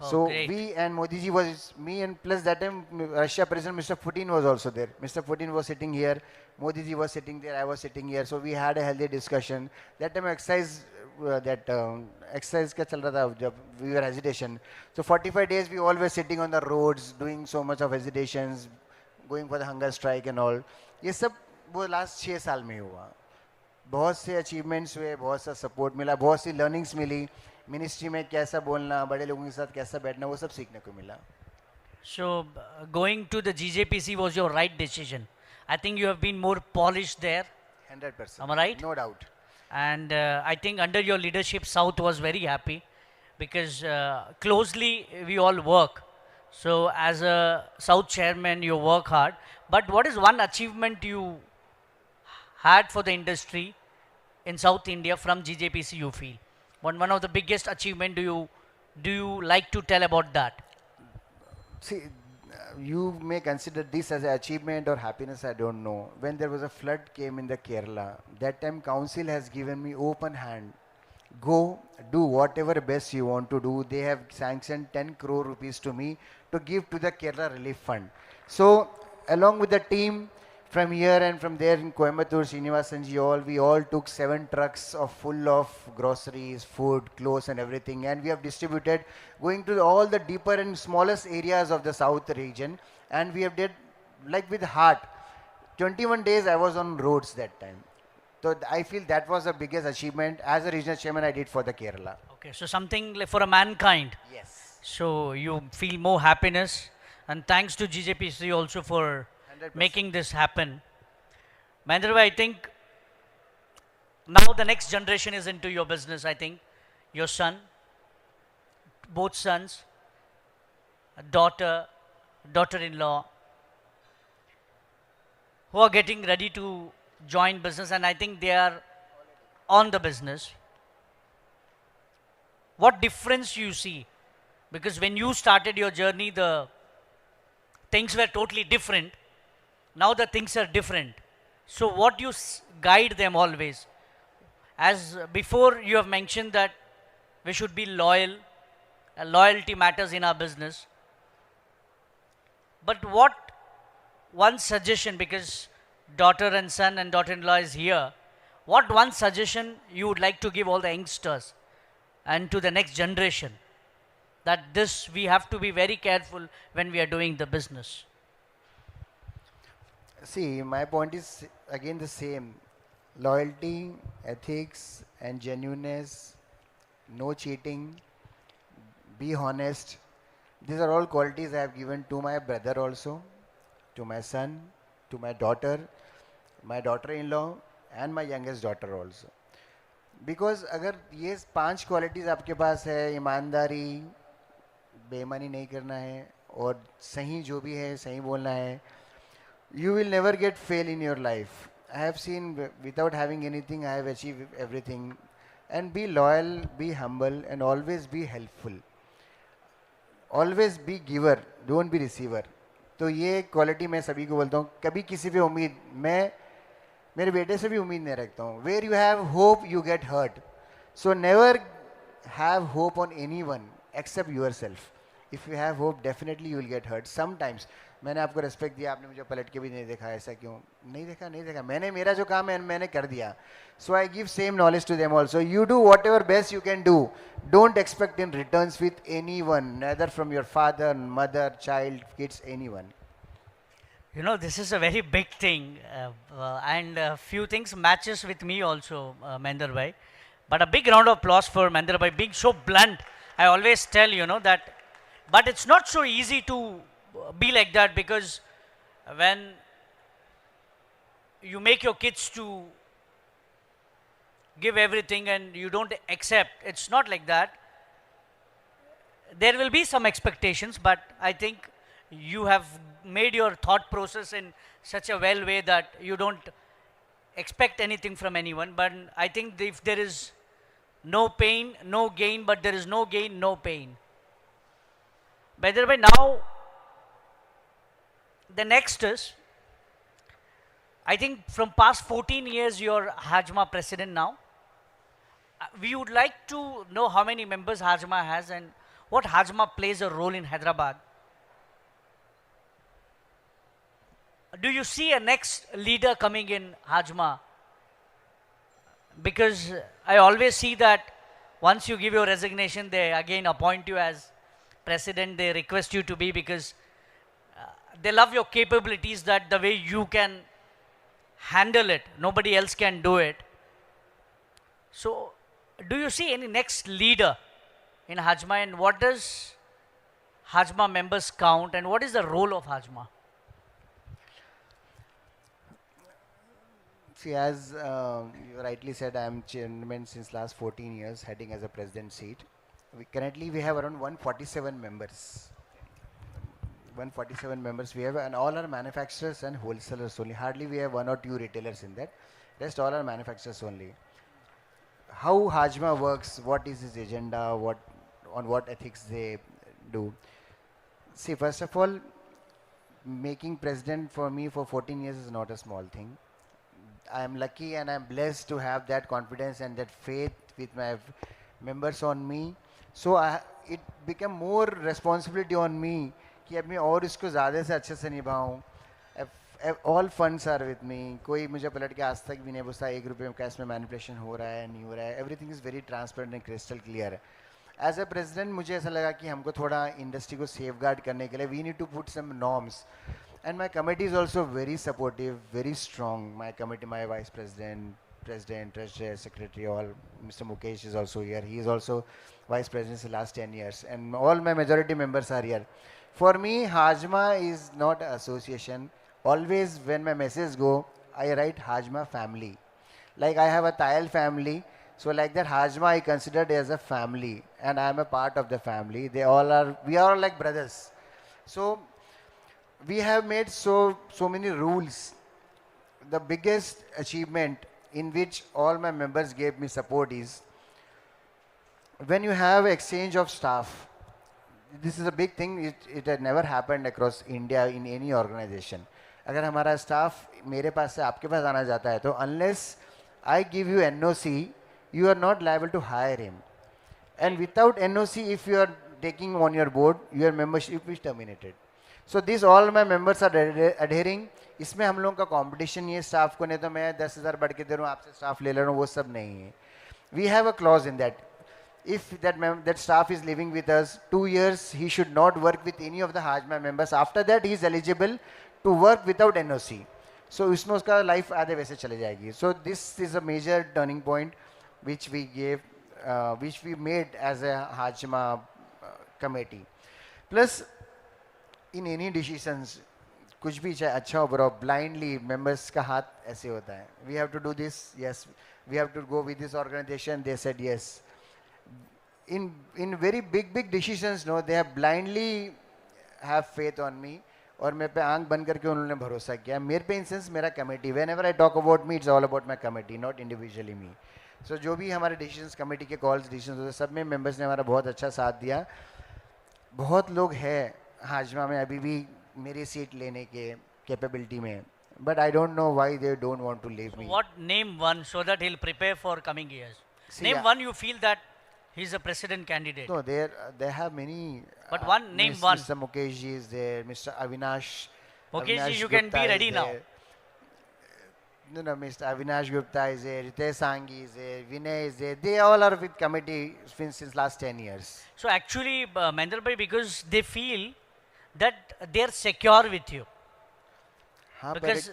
Oh, So great. we and Modi ji was me and plus that time Russia President Mr. Putin was also there. Mr. Putin was sitting here, Modi ji was sitting there, I was sitting here. So we had a healthy discussion. That time exercise क्या चल रहा था जब we were hesitation. So 45 days we always sitting on the roads doing so much of hesitations, going for the hunger strike and all. ये सब वो last 6 साल में हुआ. बहुत से अचीवमेंट्स हुए बहुत सा सपोर्ट मिला बहुत सी लर्निंग्स मिली मिनिस्ट्री में कैसा बोलना बड़े लोगों के साथ कैसा बैठना वो सब सीखने को मिला So, going to the GJPC was your right decision. I think you have been more polished there. 100% Am I right? no doubt And I think under your leadership, South was very happy because closely we all work. So, as a South chairman, you work hard. But what is one achievement you had for the industry in South India from GJPC you feel? One of the biggest achievement do you like to tell about that? see you may consider this as an achievement or happiness I don't know when there was a flood came in the Kerala that time council has given me open hand go do whatever best you want to do they have sanctioned 10 crore rupees to me to give to the Kerala relief fund so along with the team from here and from there in Coimbatore, Srinivasanji, we all took 7 trucks of full of groceries, food, clothes and everything and we have distributed going to all the deeper and smallest areas of the south region and we have did like with heart. 21 days I was on roads that time. So I feel that was the biggest achievement as a regional chairman I did for the Kerala. Okay, so something like for a mankind. Yes. So you feel more happiness and thanks to GJPC also for 100%. making this happen. Mahender bhai, I think now the next generation is into your business. I think your son, both sons, a daughter, daughter-in-law, who are getting ready to join business and I think they are on the business. What difference you see? Because when you started your journey, the things were totally different. Now the things are different. So what you guide them always? As before you have mentioned that we should be loyal. Loyalty matters in our business. But what one suggestion, because daughter and son and daughter-in-law is here, what one suggestion you would like to give all the youngsters and to the next generation that this we have to be very careful when we are doing the business? See, my point is again the same. Loyalty, ethics and genuineness, no cheating, be honest. These are all qualities I have given to my brother also, to my son, to my daughter-in-law and my youngest daughter also. Because अगर ये 5 qualities आपके पास है ईमानदारी बेईमानी नहीं करना है और सही जो भी है सही बोलना है you will never get fail in your life. I have seen without having anything, I have achieved everything. And be loyal, be humble, and always be helpful. Always be giver, don't be receiver. तो ये quality मैं सभी को बोलता हूँ कभी किसी पे उम्मीद मैं मेरे बेटे से भी उम्मीद नहीं रखता हूँ where you have hope you get hurt so never have hope on anyone except yourself if you have hope definitely you will get hurt sometimes मैंने आपको रिस्पेक्ट दिया आपने मुझे पलट के भी नहीं देखा ऐसा क्यों नहीं देखा मैंने मेरा जो काम है मैंने कर दिया so I give same knowledge to them also you do whatever best you can do don't expect in returns with anyone neither from your father mother child kids anyone You know, this is a very big thing and few things matches with me also, Mahender bhai. But a big round of applause for Mahender by being so blunt. I always tell, that, but it's not so easy to be like that, because when you make your kids to give everything and you don't accept, it's not like that. There will be some expectations, but I think you have made your thought process in such a well way that you don't expect anything from anyone. But I think if there is no pain, no gain, but there is no gain, no pain. By the way, now the next is, I think from past 14 years you're HJMA president now. We would like to know how many members HJMA has and what HJMA plays a role in Hyderabad. Do you see a next leader coming in HJMA? Because I always see that once you give your resignation, they again appoint you as president. They request you to be, because they love your capabilities, that the way you can handle it, nobody else can do it. So, do you see any next leader in HJMA, and what does HJMA members count, and what is the role of HJMA? See, as you rightly said, I am chairman since last 14 years, heading as a president seat. Currently, we have around 147 members. 147 members we have, and all are manufacturers and wholesalers only. Hardly we have one or two retailers in that. Rest all are manufacturers only. How HJMA works, what is his agenda, on what ethics they do. See, first of all, making president for me for 14 years is not a small thing. I am lucky and I am blessed to have that confidence and that faith with my members on me. So it became more responsibility on me कि अब मैं और इसको ज़्यादा से अच्छे से निभाऊँ. All funds are with me. कोई मुझे पलट के आज तक भी नहीं पूछता 1 रुपये में कैश में मैनिपुलेशन हो रहा है नहीं हो रहा है. Everything is very transparent and crystal clear. As a president मुझे ऐसा लगा कि हमको थोड़ा इंडस्ट्री को safeguard करने के लिए we need to put some norms. And my committee is also very supportive, very strong. My committee, my vice president, treasurer, secretary, all. Mr. Mukesh is also here. He is also vice president for the last 10 years. And all my majority members are here. For me, HJMA is not an association. Always when my messages go, I write HJMA family. Like I have a Tayal family. So like that HJMA I considered as a family. And I am a part of the family. We are all like brothers. So we have made so many rules. The biggest achievement in which all my members gave me support is when you have exchange of staff. This is a big thing. It had never happened across India in any organization. अगर हमारा staff मेरे पास से आपके पास आना जाता है तो unless I give you NOC, you are not liable to hire him. And without NOC, if you are taking on your board, your membership is terminated. So this all my members are adhering. इसमें हम लोगों का competition ये staff को नहीं तो मैं 10,000 बढ़ के दे रहा हूँ आपसे staff ले ले रहा हूँ वो सब नहीं है. We have a clause in that. If that staff is living with us 2 years, he should not work with any of the HJMA members. After that, he is eligible to work without NOC. So इसमें उसका life आधे वैसे चले जाएगी. So this is a major turning point which we gave, which we made as a HJMA committee. Plus, in any decisions, कुछ भी चाहे अच्छा हो बुरा हो, blindly members का हाथ ऐसे होता है. We have to do this, yes. We have to go with this organization. They said yes. In very big decisions, no, they have blindly have faith on me. और मेरे पे आंख बंद करके उन्होंने भरोसा किया. मेरे पे इंसेंस मेरा committee. Whenever I talk about me, it's all about my committee, not individually me. So जो भी हमारे decisions कमेटी के calls decisions होते सब में members ने हमारा बहुत अच्छा साथ दिया. बहुत लोग हैं HJMA में अभी भी मेरी सीट लेने के capability में. But I don't know why they don't want to leave me. What name one so that he'll prepare for coming years? See, Name one you feel that he's a president candidate. No, they have many. But one, name one. Mr. Mukesh ji is there. Mr. Avinash. Mukesh ji, you can be ready now. No, Mr. Avinash Gupta is there. Hitex Sanghi is there. Vinay is there. They all are with committee since last 10 years. So actually, Mahender bhai, because they feel that they're secure with you. हाँ, Because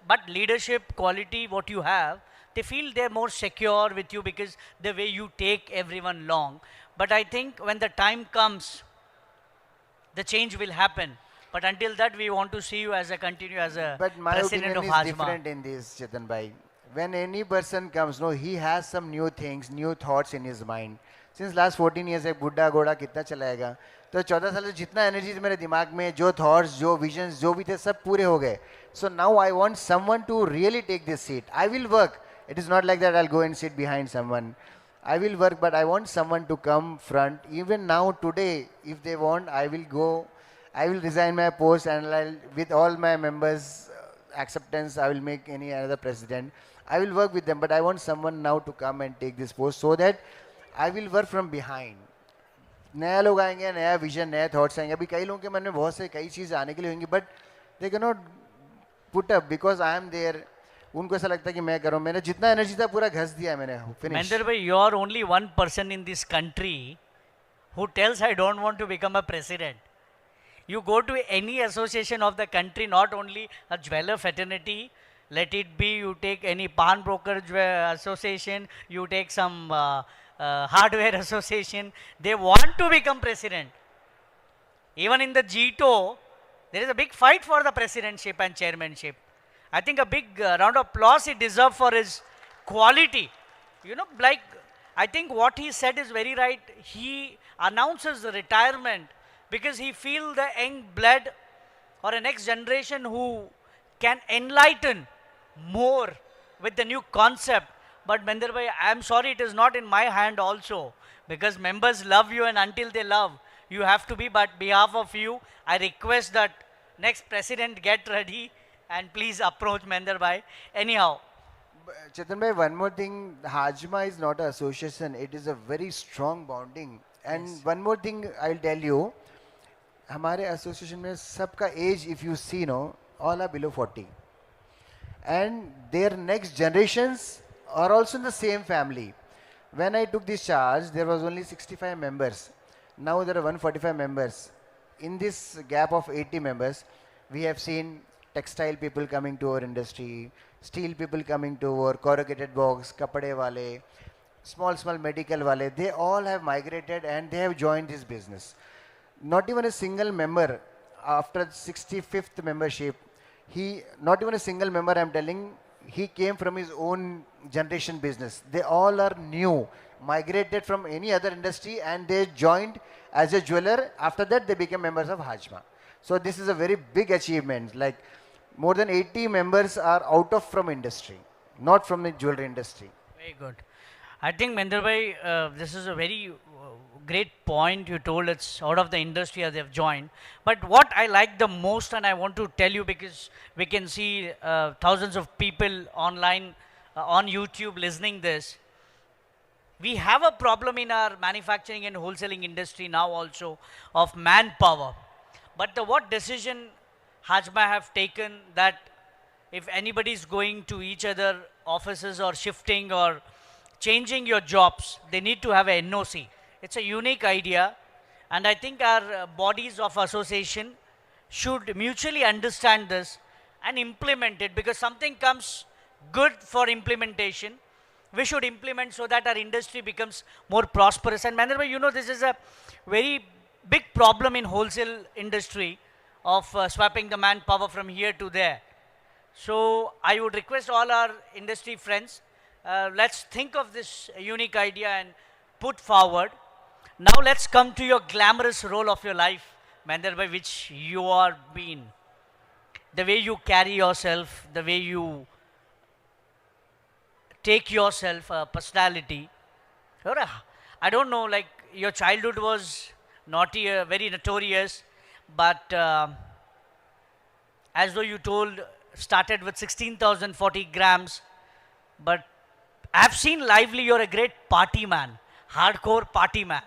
but leadership quality what you have they feel they're more secure with you because the way you take everyone along. But I think when the time comes, the change will happen. But until that, we want to see you as a continue as a But my president opinion of is HJMA. different in this, Chetan bhai. When any person comes, no, he has some new things, new thoughts in his mind. Since last 14 years, एक बुड्ढा घोड़ा कितना चलाएगा? तो 14 साल से जितना energy मेरे दिमाग में, जो थॉट्स, जो विजन्स, जो भी थे, सब पूरे हो गए. So now I want someone to really take this seat. I will work. It is not like that I'll go and sit behind someone. I will work, but I want someone to come front. Even now, today, if they want, I will go. I will resign my post, and I'll, with all my members' acceptance, I will make any another president. I will work with them, but I want someone now to come and take this post so that I will work from behind. नया लोग आएंगे, नया vision, नए thoughts आएंगे. अभी कई लोगों के मन में बहुत से कई चीज़ आने के लिए होंगी, but they cannot put up because I am there. उनको ऐसा लगता है कि मैं करूँ. मैंने जितना एनर्जी था पूरा घस दिया मैंने. Mahender bhai, you are only one person in this country who tells I don't want to become a president. You go to any association of the country, not only a jeweler fraternity, let it be you take any pawn broker association, you take some hardware association, they want to become president. Even in the G2, there is a big fight for the presidentship and chairmanship. I think a big round of applause he deserves for his quality. You know, like, I think what he said is very right. He announces the retirement because he feels the young blood or a next generation who can enlighten more with the new concept. But Mahender bhai, I am sorry, it is not in my hand also, because members love you, and until they love, you have to be. But behalf of you, I request that next president get ready and please approach Mahender bhai. Anyhow. Chetan bhai, one more thing, HJMA is not an association, it is a very strong bonding. And yes, one more thing I'll tell you, हमारे association में सबका age, if you see, no, all are below 40. And their next generations are also in the same family. When I took this charge, there was only 65 members. Now there are 145 members. In this gap of 80 members, we have seen textile people coming to our industry, steel people coming to our corrugated box, kapade wale, small medical wale. They all have migrated and they have joined this business. Not even a single member after 65th membership, not even a single member, I'm telling, he came from his own generation business. They all are new, migrated from any other industry, and they joined as a jeweler. After that, they became members of HJMA. So this is a very big achievement. Like, more than 80 members are out of from industry, not from the jewelry industry. Very good. I think Mahender bhai, this is a very great point you told. It's out of the industry as they've joined. But what I like the most, and I want to tell you because we can see thousands of people online on YouTube listening this. We have a problem in our manufacturing and wholesaling industry now also of manpower. But what decision HJMA have taken that if anybody is going to each other offices or shifting or changing your jobs, they need to have a NOC. It's a unique idea, and I think our bodies of association should mutually understand this and implement it, because something comes good for implementation. We should implement so that our industry becomes more prosperous. And Mahender bhai, you know, this is a very big problem in wholesale industry of swapping the manpower from here to there. So I would request all our industry friends, let's think of this unique idea and put forward. Now let's come to your glamorous role of your life, Mahender bhai, which you are being. The way you carry yourself, the way you take yourself, personality. I don't know, like your childhood was naughty, very notorious, but as though you told, started with 16,040 grams, but I've seen lively, you're a great party man, hardcore party man.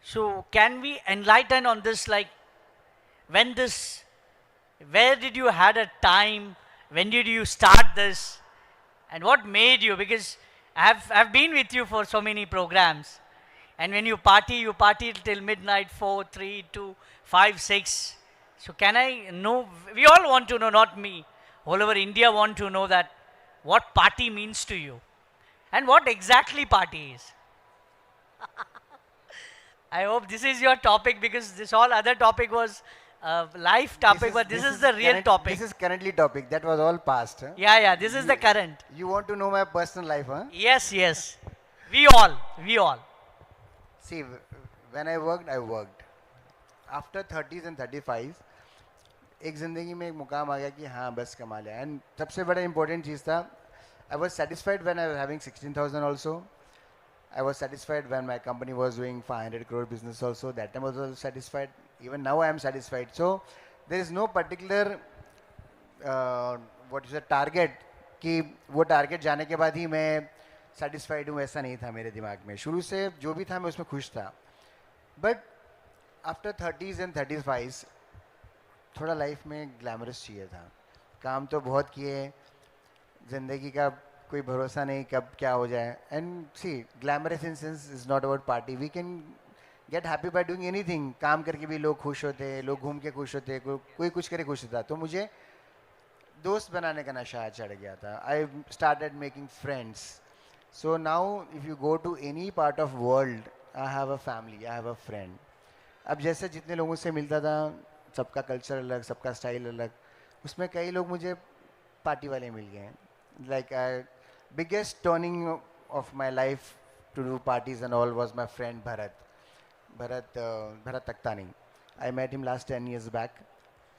So can we enlighten on this, like when this, where did you had a time, when did you start this, and what made you? Because I've been with you for so many programs, and when you party till midnight, 4, 3, 2, 5, 6. So can I know, we all want to know, not me, all over India want to know that what party means to you and what exactly party is. I hope this is your topic because this all other topic was life topic, but this is the real topic. This is currently topic. That was all past. Huh? Yeah, yeah, this is the current. You want to know my personal life, huh? Yes, yes. We all, we all. See, when I worked, I worked. After 30s and 35s, एक ज़िंदगी में एक मुकाम आ गया कि हाँ बस कमा लिया. And सबसे बड़ा important चीज़ था, I was satisfied when I was having 16,000 also. I was satisfied when my company was doing 500 crore business also. That time I was also satisfied. Even now I am satisfied. So there is no particular what is the target कि वो target जाने के बाद ही मैं satisfied हूँ, ऐसा नहीं था मेरे दिमाग में. शुरू से जो भी था मैं उसमें खुश था. But after 30s and 35s थोड़ा लाइफ में ग्लैमरस चाहिए था. काम तो बहुत किए, ज़िंदगी का कोई भरोसा नहीं कब क्या हो जाए. And see glamorous in sense is not about party. We can get happy by doing anything. काम करके भी लोग खुश होते हैं, लोग घूम के खुश होते हैं, कोई कुछ करे खुश होता. तो मुझे दोस्त बनाने का नशा चढ़ गया था. I started making friends. So now if you go to any part of world, I have a family, I have a friend. अब जैसे जितने लोगों से मिलता था, सबका कल्चर अलग, सबका स्टाइल अलग. उसमें कई लोग मुझे पार्टी वाले मिल गए. Like biggest turning of my life to do parties and all was my friend Bharat Takhtani. I met him last 10 years back.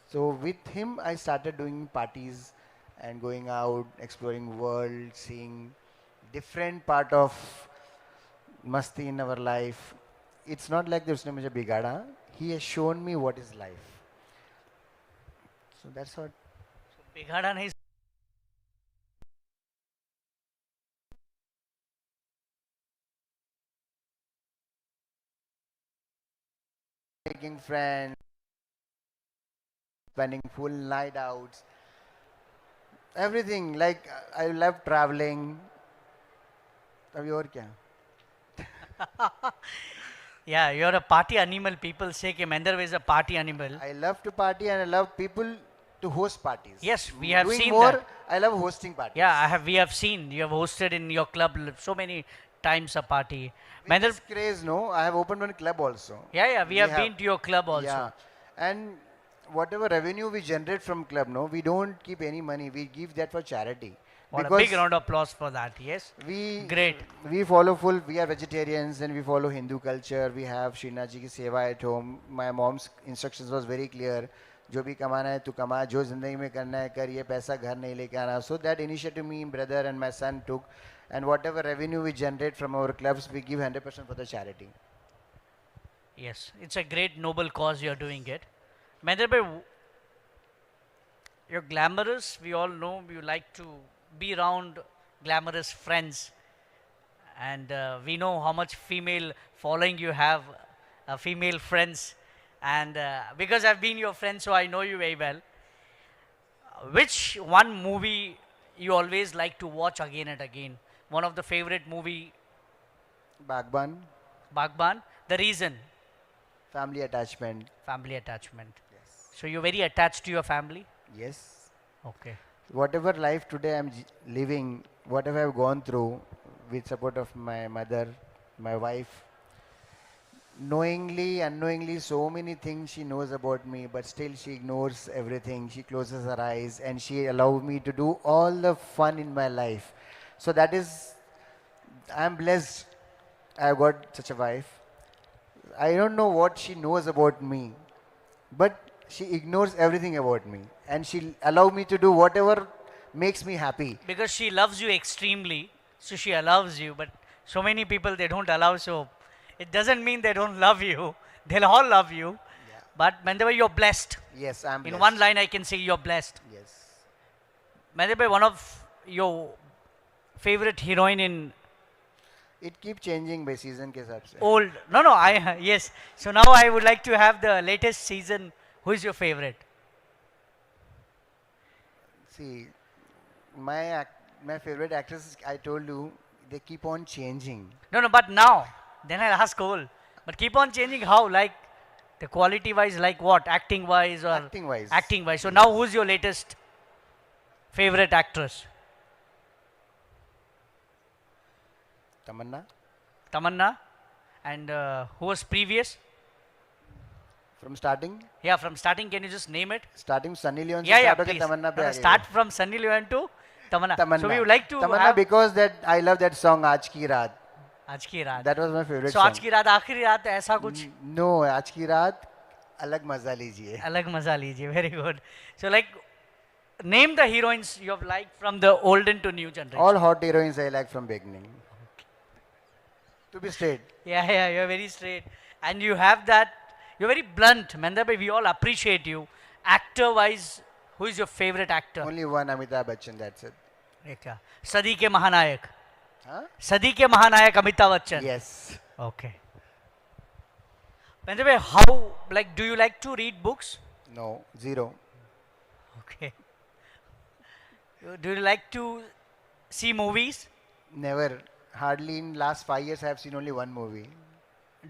So with him I started doing parties and going out, exploring world, seeing different part of masti in our life. It's not like that usne mujhe bigada. He has shown me what is life. So that's what. बिगाड़ा नहीं. Making friends, spending full night outs, everything. Like I love traveling. अभी और क्या? Yeah, you're a party animal. People say कि Mahender is a party animal. I love to party and I love people to host parties. Yes, we have Doing seen more, that. I love hosting parties. Yeah, we have seen. You have hosted in your club so many times a party. With this craze, no, I have opened one club also. Yeah, we have been to your club also. Yeah, and whatever revenue we generate from club, no, we don't keep any money. We give that for charity. What a big round of applause for that. Yes. Great. We follow full. We are vegetarians and we follow Hindu culture. We have Srinath ji ki seva at home. My mom's instructions was very clear. जो भी कमाना है तू कमा, जो जिंदगी में करना है कर, ये पैसा घर नहीं लेके आना. So that initiative me, brother and my son took, and whatever revenue we generate from our clubs, we give 100% for the charity. Yes, it's a great noble cause you're doing it. Mahender bhai, you're glamorous. We all know you like to be around glamorous friends, and we know how much female following you have, female friends. And because I've been your friend, so I know you very well. Which one movie you always like to watch again and again? One of the favorite movie? Bagban. Bagban. The reason? Family attachment. Family attachment. Yes. So you're very attached to your family? Yes. Okay. Whatever life today I'm living, whatever I've gone through, with support of my mother, my wife, knowingly, unknowingly, so many things she knows about me, but still she ignores everything. She closes her eyes and she allows me to do all the fun in my life. So that is, I'm blessed. I've got such a wife. I don't know what she knows about me, but she ignores everything about me and she allows me to do whatever makes me happy. Because she loves you extremely, so she allows you, but so many people they don't allow, so it doesn't mean they don't love you. They'll all love you. Yeah. But Mahender, you're blessed. Yes, I'm blessed. In one line I can say you're blessed. Yes. Mahender, one of your favorite heroine in... It keeps changing by season ke hisab se. Old. No, yes. So now I would like to have the latest season. Who is your favorite? See, my favorite actresses, I told you, they keep on changing. No, but now, then I'll ask all. But keep on changing how? Like the quality wise, like what? Acting wise or? Acting wise. Acting wise. So now who's your latest favorite actress? Tamanna. Tamanna. And who was previous? From starting? Yeah, from starting, can you just name it? Starting Sunny Leon Yeah, se yeah, start hoke please. Tamanna pe No, no, aa start gaye. from Sunny Leon to Tamanna. So Tamanna. we would like to Tamanna have because that I love that song Aaj Ki Raat. आज की रात. That was my favorite So आज song. की रात आखिरी रात ऐसा कुछ No, Aaj Ki Raat अलग मजा लीजिए. अलग मजा लीजिए. Very good. So like name the heroines you have liked from the olden to new generation. All hot heroines I like from beginning. To be straight. Yeah, yeah, you're very straight. And you have that, you're very blunt. Mahender bhai, we all appreciate you. Actor wise, who is your favorite actor? Only one Amitabh Bachchan, that's it. Rekha. सदी के महानायक. Huh? सदी के महानायक Amitabh Bachchan. Yes. Okay. Mahender bhai, how, like, do you like to read books? No, zero. Okay. Do you like to see movies? Never. Hardly in last 5 years I have seen only one movie.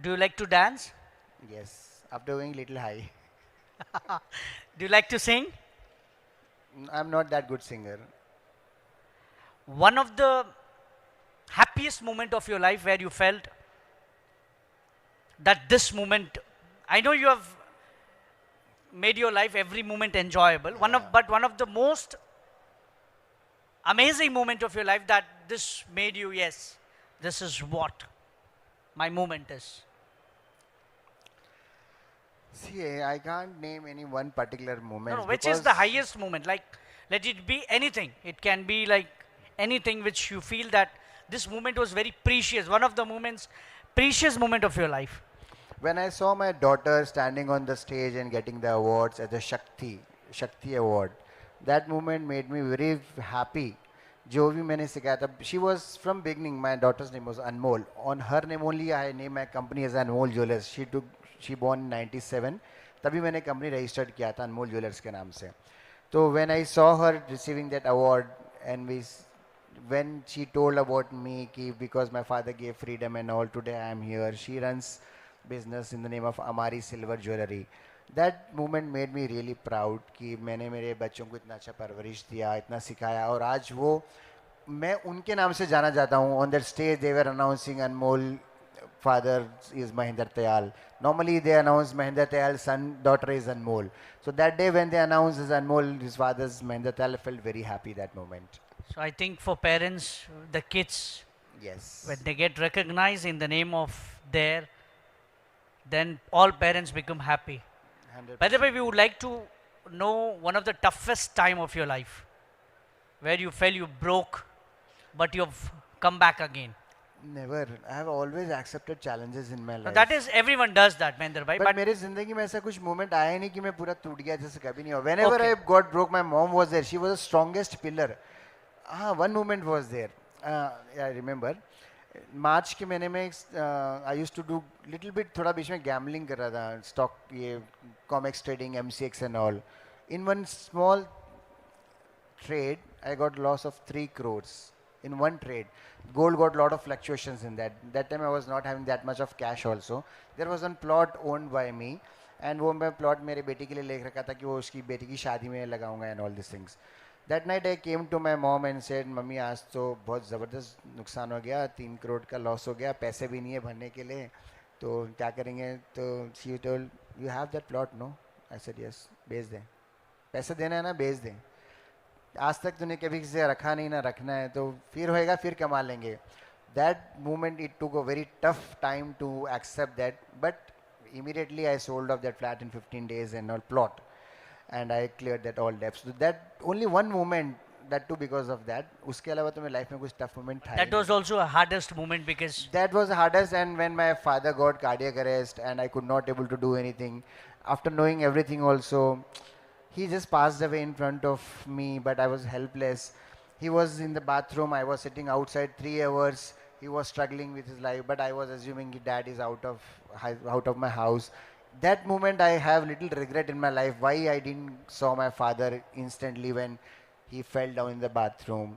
Do you like to dance? Yes. After going little high. Do you like to sing? I'm not that good singer. One of the happiest moment of your life where you felt that this moment, I know you have made your life every moment enjoyable. But one of the most amazing moment of your life that this made you, yes, this is what my moment is. See, I can't name any one particular moment. No, no, which is the highest moment? Like, let it be anything. It can be like anything which you feel that this moment was very precious. One of the moments, precious moment of your life. When I saw my daughter standing on the stage and getting the awards at the Shakti Award, that moment made me very happy. जो भी मैंने सिखाया था, she was from beginning, my daughter's name was Anmol. On her name only I named my company as Anmol Jewellers. She born in 97. तभी मैंने company registered किया था Anmol Jewellers के नाम से. So when I saw her receiving that award and when she told about me कि because my father gave freedom and all, today I am here. She runs business in the name of Amari Silver Jewellery. That moment made me really proud कि मैंने मेरे बच्चों को इतना अच्छा परवरिश दिया, इतना सिखाया और आज वो मैं उनके नाम से जाना जाता हूँ. On that stage they were announcing Anmol father is Mahender Tayal. Normally they announce Mahender Tayal son daughter is Anmol. So that day when they announced his Anmol his father's Mahender Tayal, I felt very happy that moment. So I think for parents, the kids, Yes. when they get recognized in the name of their, then all parents become happy. 100%. By the way, we would like to know one of the toughest time of your life, where you felt you broke, but you've come back again. Never. I have always accepted challenges in my Now life. that is, everyone does that, Mahender bhai. But But मेरे जिंदगी में ऐसा कुछ moment आया ही नहीं कि मैं पूरा टूट गया जैसे कभी नहीं हुआ. Whenever Okay. I got broke, my mom was there. She was the strongest pillar. One moment was there. I remember. मार्च के महीने में I used to do little bit थोड़ा बीच में gambling कर रहा था. Stock ये comex trading, MCX and all. In one small trade, I got loss of 3 crores in one trade. Gold got lot of fluctuations in that. That time I was not having that much of cash also. There was one plot owned by me and वो मैं plot मेरे बेटी के लिए लेकर रखा था कि वो उसकी बेटी की शादी में लगाऊंगा and all these things. That night I came to my mom and said, mummy आज तो बहुत ज़बरदस्त नुकसान हो गया, 3 करोड़ का लॉस हो गया, पैसे भी नहीं है भरने के लिए, तो क्या करेंगे? तो she told, you have that plot, no? I said yes, बेच दें. पैसे देना है ना, बेच दें. आज तक तूने कभी किसी से रखा नहीं ना रखना है, तो फिर होएगा फिर कमा लेंगे. That moment it took a very tough time to accept that, but immediately I sold off that flat in 15 days and all plot, and I cleared that all debts. So that only one moment, that too because of that. उसके अलावा तो मेरी life में कुछ tough moment था ही that was नहीं. also a hardest moment because That was the hardest, and when my father got cardiac arrest and I could not able to do anything, after knowing everything also, he just passed away in front of me, but I was helpless. He was in the bathroom, I was sitting outside 3 hours, he was struggling with his life, but I was assuming his dad is out of my house. That moment I have little regret in my life, why I didn't saw my father instantly when he fell down in the bathroom.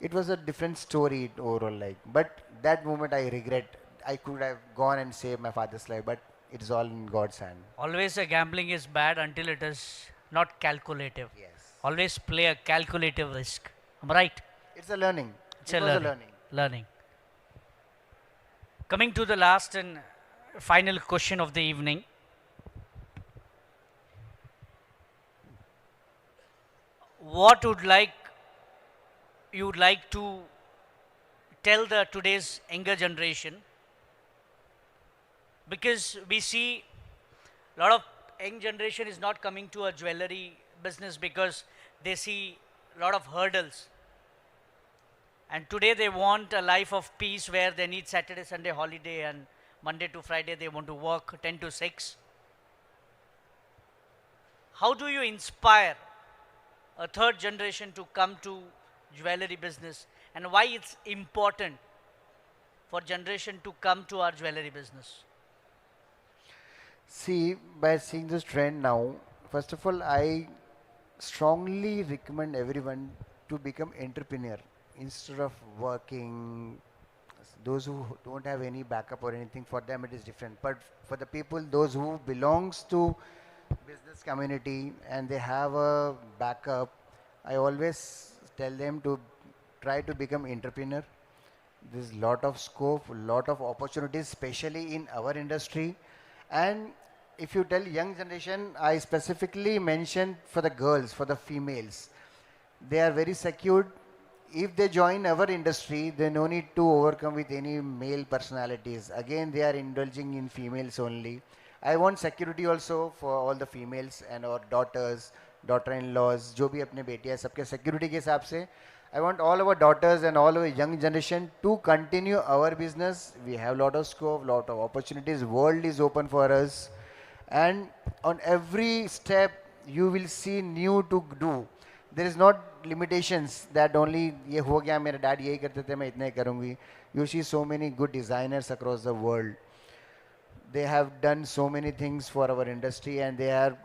It was a different story overall, like, but that moment I regret. I could have gone and saved my father's life, but it is all in God's hand. always a gambling is bad until it is not calculative. Yes. Always play a calculative risk. Am I right? It's a learning. It's It a was learning. Learning. Coming to the last and final question of the evening. What would you would like to tell the today's younger generation? Because we see a lot of young generation is not coming to a jewellery business because they see a lot of hurdles. And today they want a life of peace where they need Saturday, Sunday holiday, and Monday to Friday they want to work 10 to 6. How do you inspire a third generation to come to jewellery business, and why it's important for generation to come to our jewellery business? See, by seeing this trend now, first of all, I strongly recommend everyone to become entrepreneur instead of working. Those who don't have any backup or anything, for them it is different. But for the people, those who belongs to business community and they have a backup, I always tell them to try to become entrepreneur. There's lot of scope, lot of opportunities, especially in our industry. And if you tell young generation, I specifically mentioned for the girls, for the females, they are very secured. If they join our industry, they no need to overcome with any male personalities. Again, they are indulging in females only. I want security also for all the females and our daughters, daughter-in-laws, जो भी अपने बेटियां सबके security के हिसाब से. I want all our daughters and all our young generation to continue our business. We have lot of scope, lot of opportunities. World is open for us, and on every step you will see new to do. There is not limitations that only ये हो गया मेरा dad यही करते थे मैं इतना ही करूँगी. You see so many good designers across the world. They have done so many things for our industry and they are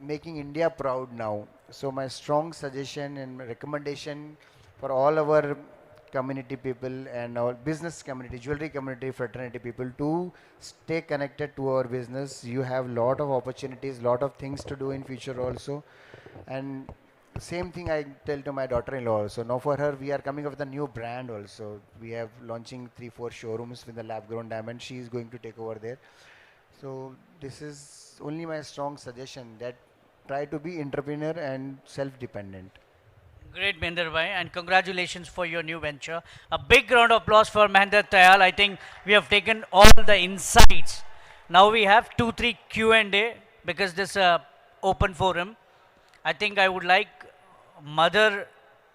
making India proud now. So my strong suggestion and recommendation for all our community people and our business community, jewelry community, fraternity people to stay connected to our business. You have lot of opportunities, lot of things to do in future also. And same thing I tell to my daughter-in-law also. Now for her, we are coming up with a new brand also. We have launching 3-4 showrooms with the lab-grown diamond. She is going to take over there. So this is only my strong suggestion, that try to be entrepreneur and self-dependent. Great, Mahender bhai, and congratulations for your new venture. A big round of applause for Mahender Tayal. I think we have taken all the insights. Now we have 2-3 Q&A because this is a open forum. I think I would like mother,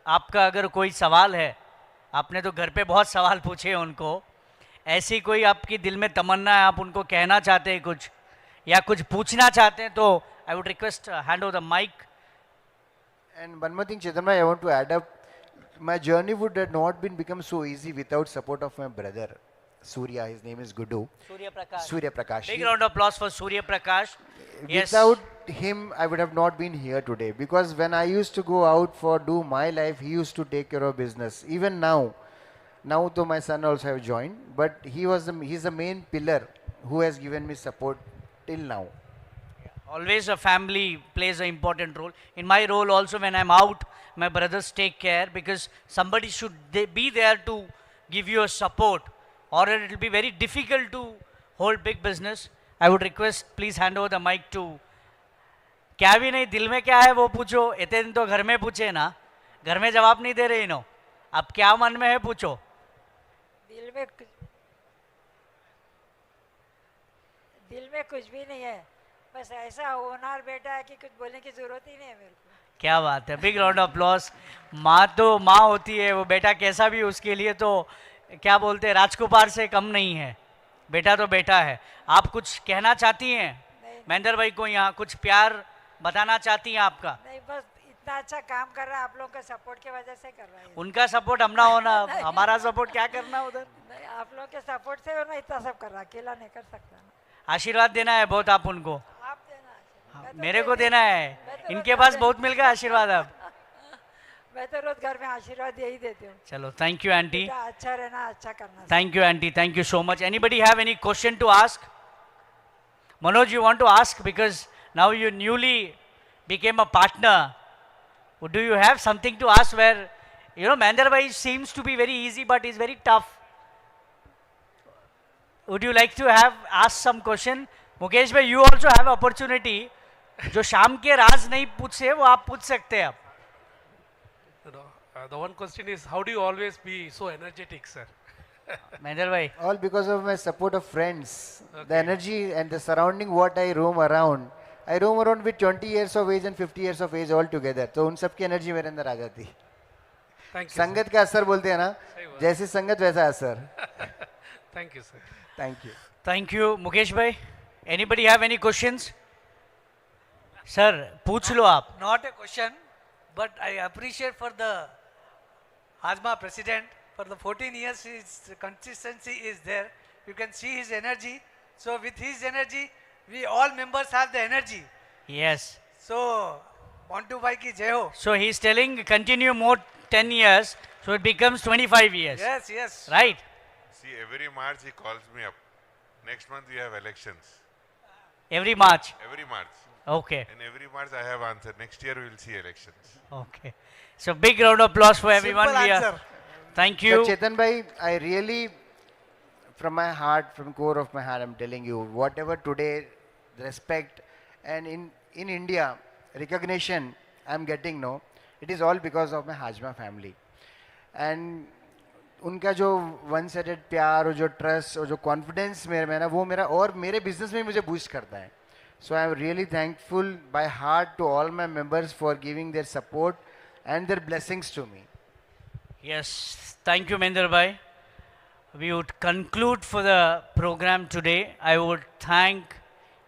आपका अगर कोई सवाल है, आपने तो घर पे बहुत सवाल पूछे उनको, ऐसी कोई आपकी दिल में तमन्ना है, आप उनको कहना चाहते हैं कुछ या कुछ पूछना चाहते हैं, तो I would request hand over the mic. And one more thing, Chetan, I want to add up. My journey would have not been become so easy without support of my brother, Surya. His name is Gudu. Surya Prakash. Big round of applause for Surya Prakash. Yes. Without him, I would have not been here today, because when I used to go out for do my life, he used to take care of business. Even now though my son also have joined, but he's the main pillar who has given me support till now. Always a family plays an important role. In my role also, when I'm out, my brothers take care, because somebody should be there to give you a support, or it will be very difficult to hold big business. I would request, please hand over the mic to. क्या भी नहीं, दिल में क्या है वो पूछो. इतने दिन तो घर में पूछे ना, घर में जवाब नहीं दे रहे इनो. अब क्या मन में है पूछो. दिल में कुछ भी नहीं है, बस ऐसा होनहार बेटा है कि कुछ बोलने की जरूरत ही नहीं है मेरे को. क्या बात है, बिग राउंड ऑफ अप्लॉज. माँ तो माँ होती है, वो बेटा कैसा भी उसके लिए तो क्या बोलते हैं, राजकुमार से कम नहीं है. बेटा तो बेटा है. आप कुछ कहना चाहती हैं महेंद्र भाई को, यहाँ कुछ प्यार बताना चाहती हैं आपका? नहीं, बस इतना अच्छा काम कर रहा है, आप लोगों के सपोर्ट की वजह से कर रहा है. उनका सपोर्ट हम ना होना, हमारा सपोर्ट क्या करना उधर. नहीं, आप लोगों के सपोर्ट से ना इतना सब कर रहा, अकेला नहीं कर सकता ना. आशीर्वाद देना है बहुत आप उनको. आप देना, मेरे को देना है. इनके पास बहुत मिल गया आशीर्वाद. अब मैं तो रोज घर में आशीर्वाद यही देती हूँ. चलो, थैंक यू आंटी. अच्छा रहना, अच्छा करना. Thank you aunty, thank you so much. Anybody have any question to ask? Manoj, you want to ask, because now you newly became a partner. Do you have something to ask where, Mahender bhai seems to be very easy, but is very tough? would you like to have ask some question? Mukesh भाई, you also have opportunity. जो शाम के राज नहीं पूछे वो आप पूछ सकते हैं आप. You know, the one question is, how do you always be so energetic, sir? Mahendra भाई. All because of my support of friends. The Okay. energy and the surrounding what I roam around. I roam around with 20 years of age and 50 years of age all together. तो उन सब की energy मेरे अंदर आ जाती. Thank you. संगत का असर बोलते हैं ना, सही बात. जैसी संगत वैसा असर. Sir. Thank you, sir. Thank you. Thank you, Mukesh भाई. Anybody have any questions? Sir, पूछ लो आप. Not a question, but I appreciate for the HJMA president for the 14 years his consistency is there. You can see his energy. So with his energy, we all members have the energy. Yes. So, Montu bhai ki jai ho. So he's telling continue more 10 years, so it becomes 25 years. Yes, yes. Right? See, every March he calls me up. Next month we have elections. Every March. Every March. Okay. And every March I have answered. Next year we will see elections. Okay. So big round of applause for everyone. Simple We are- answer. Thank you. But Chetan bhai, I really, from my heart, from core of my heart, I'm telling you, whatever today, the respect and in India, recognition I'm getting, no, it is all because of my HJMA family. And उनका जो one sided प्यार और जो trust और जो confidence मेरे में ना वो मेरा और मेरे बिजनेस में मुझे बूस्ट करता है. So I am really thankful by heart to all my members for giving their support and their blessings to me. Yes. Thank you, Mahender bhai. We would conclude for the program today. I would thank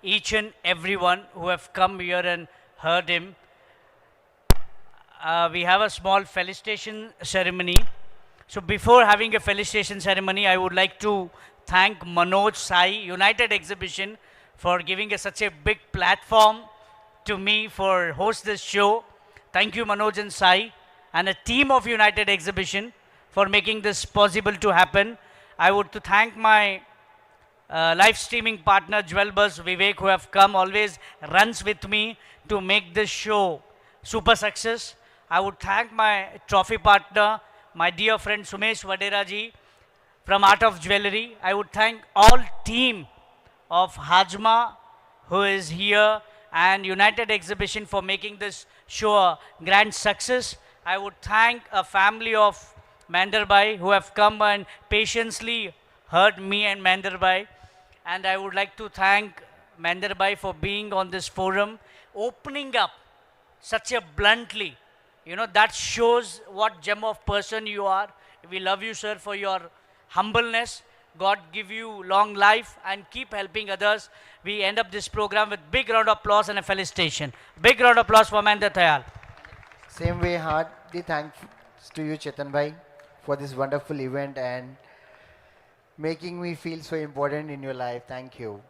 each and everyone who have come here and heard him. We have a small felicitation ceremony. So before having a felicitation ceremony, I would like to thank Manoj Sai, United Exhibition, for giving us such a big platform to me for host this show. Thank you, Manoj and Sai, and a team of United Exhibition for making this possible to happen. I would to thank my live streaming partner, Jewellery Vivek, who have come, always runs with me to make this show super success. I would thank my trophy partner, my dear friend Sumesh Vadera ji from Art of Jewellery. I would thank all team of HJMA who is here and United Exhibition for making this show a grand success. I would thank a family of Mahender bhai who have come and patiently heard me and Mahender bhai. And I would like to thank Mahender bhai for being on this forum, opening up such a bluntly. You know, that shows what gem of person you are. We love you, sir, for your humbleness. God give you long life and keep helping others. We end up this program with big round of applause and a felicitation. Big round of applause for Mahender Tayal. Same way, heartily thanks to you, Chetan bhai, for this wonderful event and making me feel so important in your life. Thank you.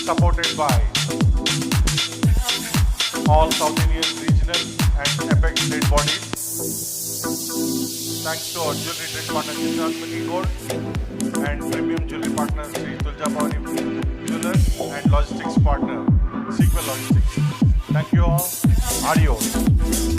supported by all South Indian regional and apex state bodies. Thanks to our jewelry trade partner Chetan Gold and premium jewelry partner Sri Tulja Bhavani Jewelers and logistics partner Sequel Logistics. Thank you all. Adios.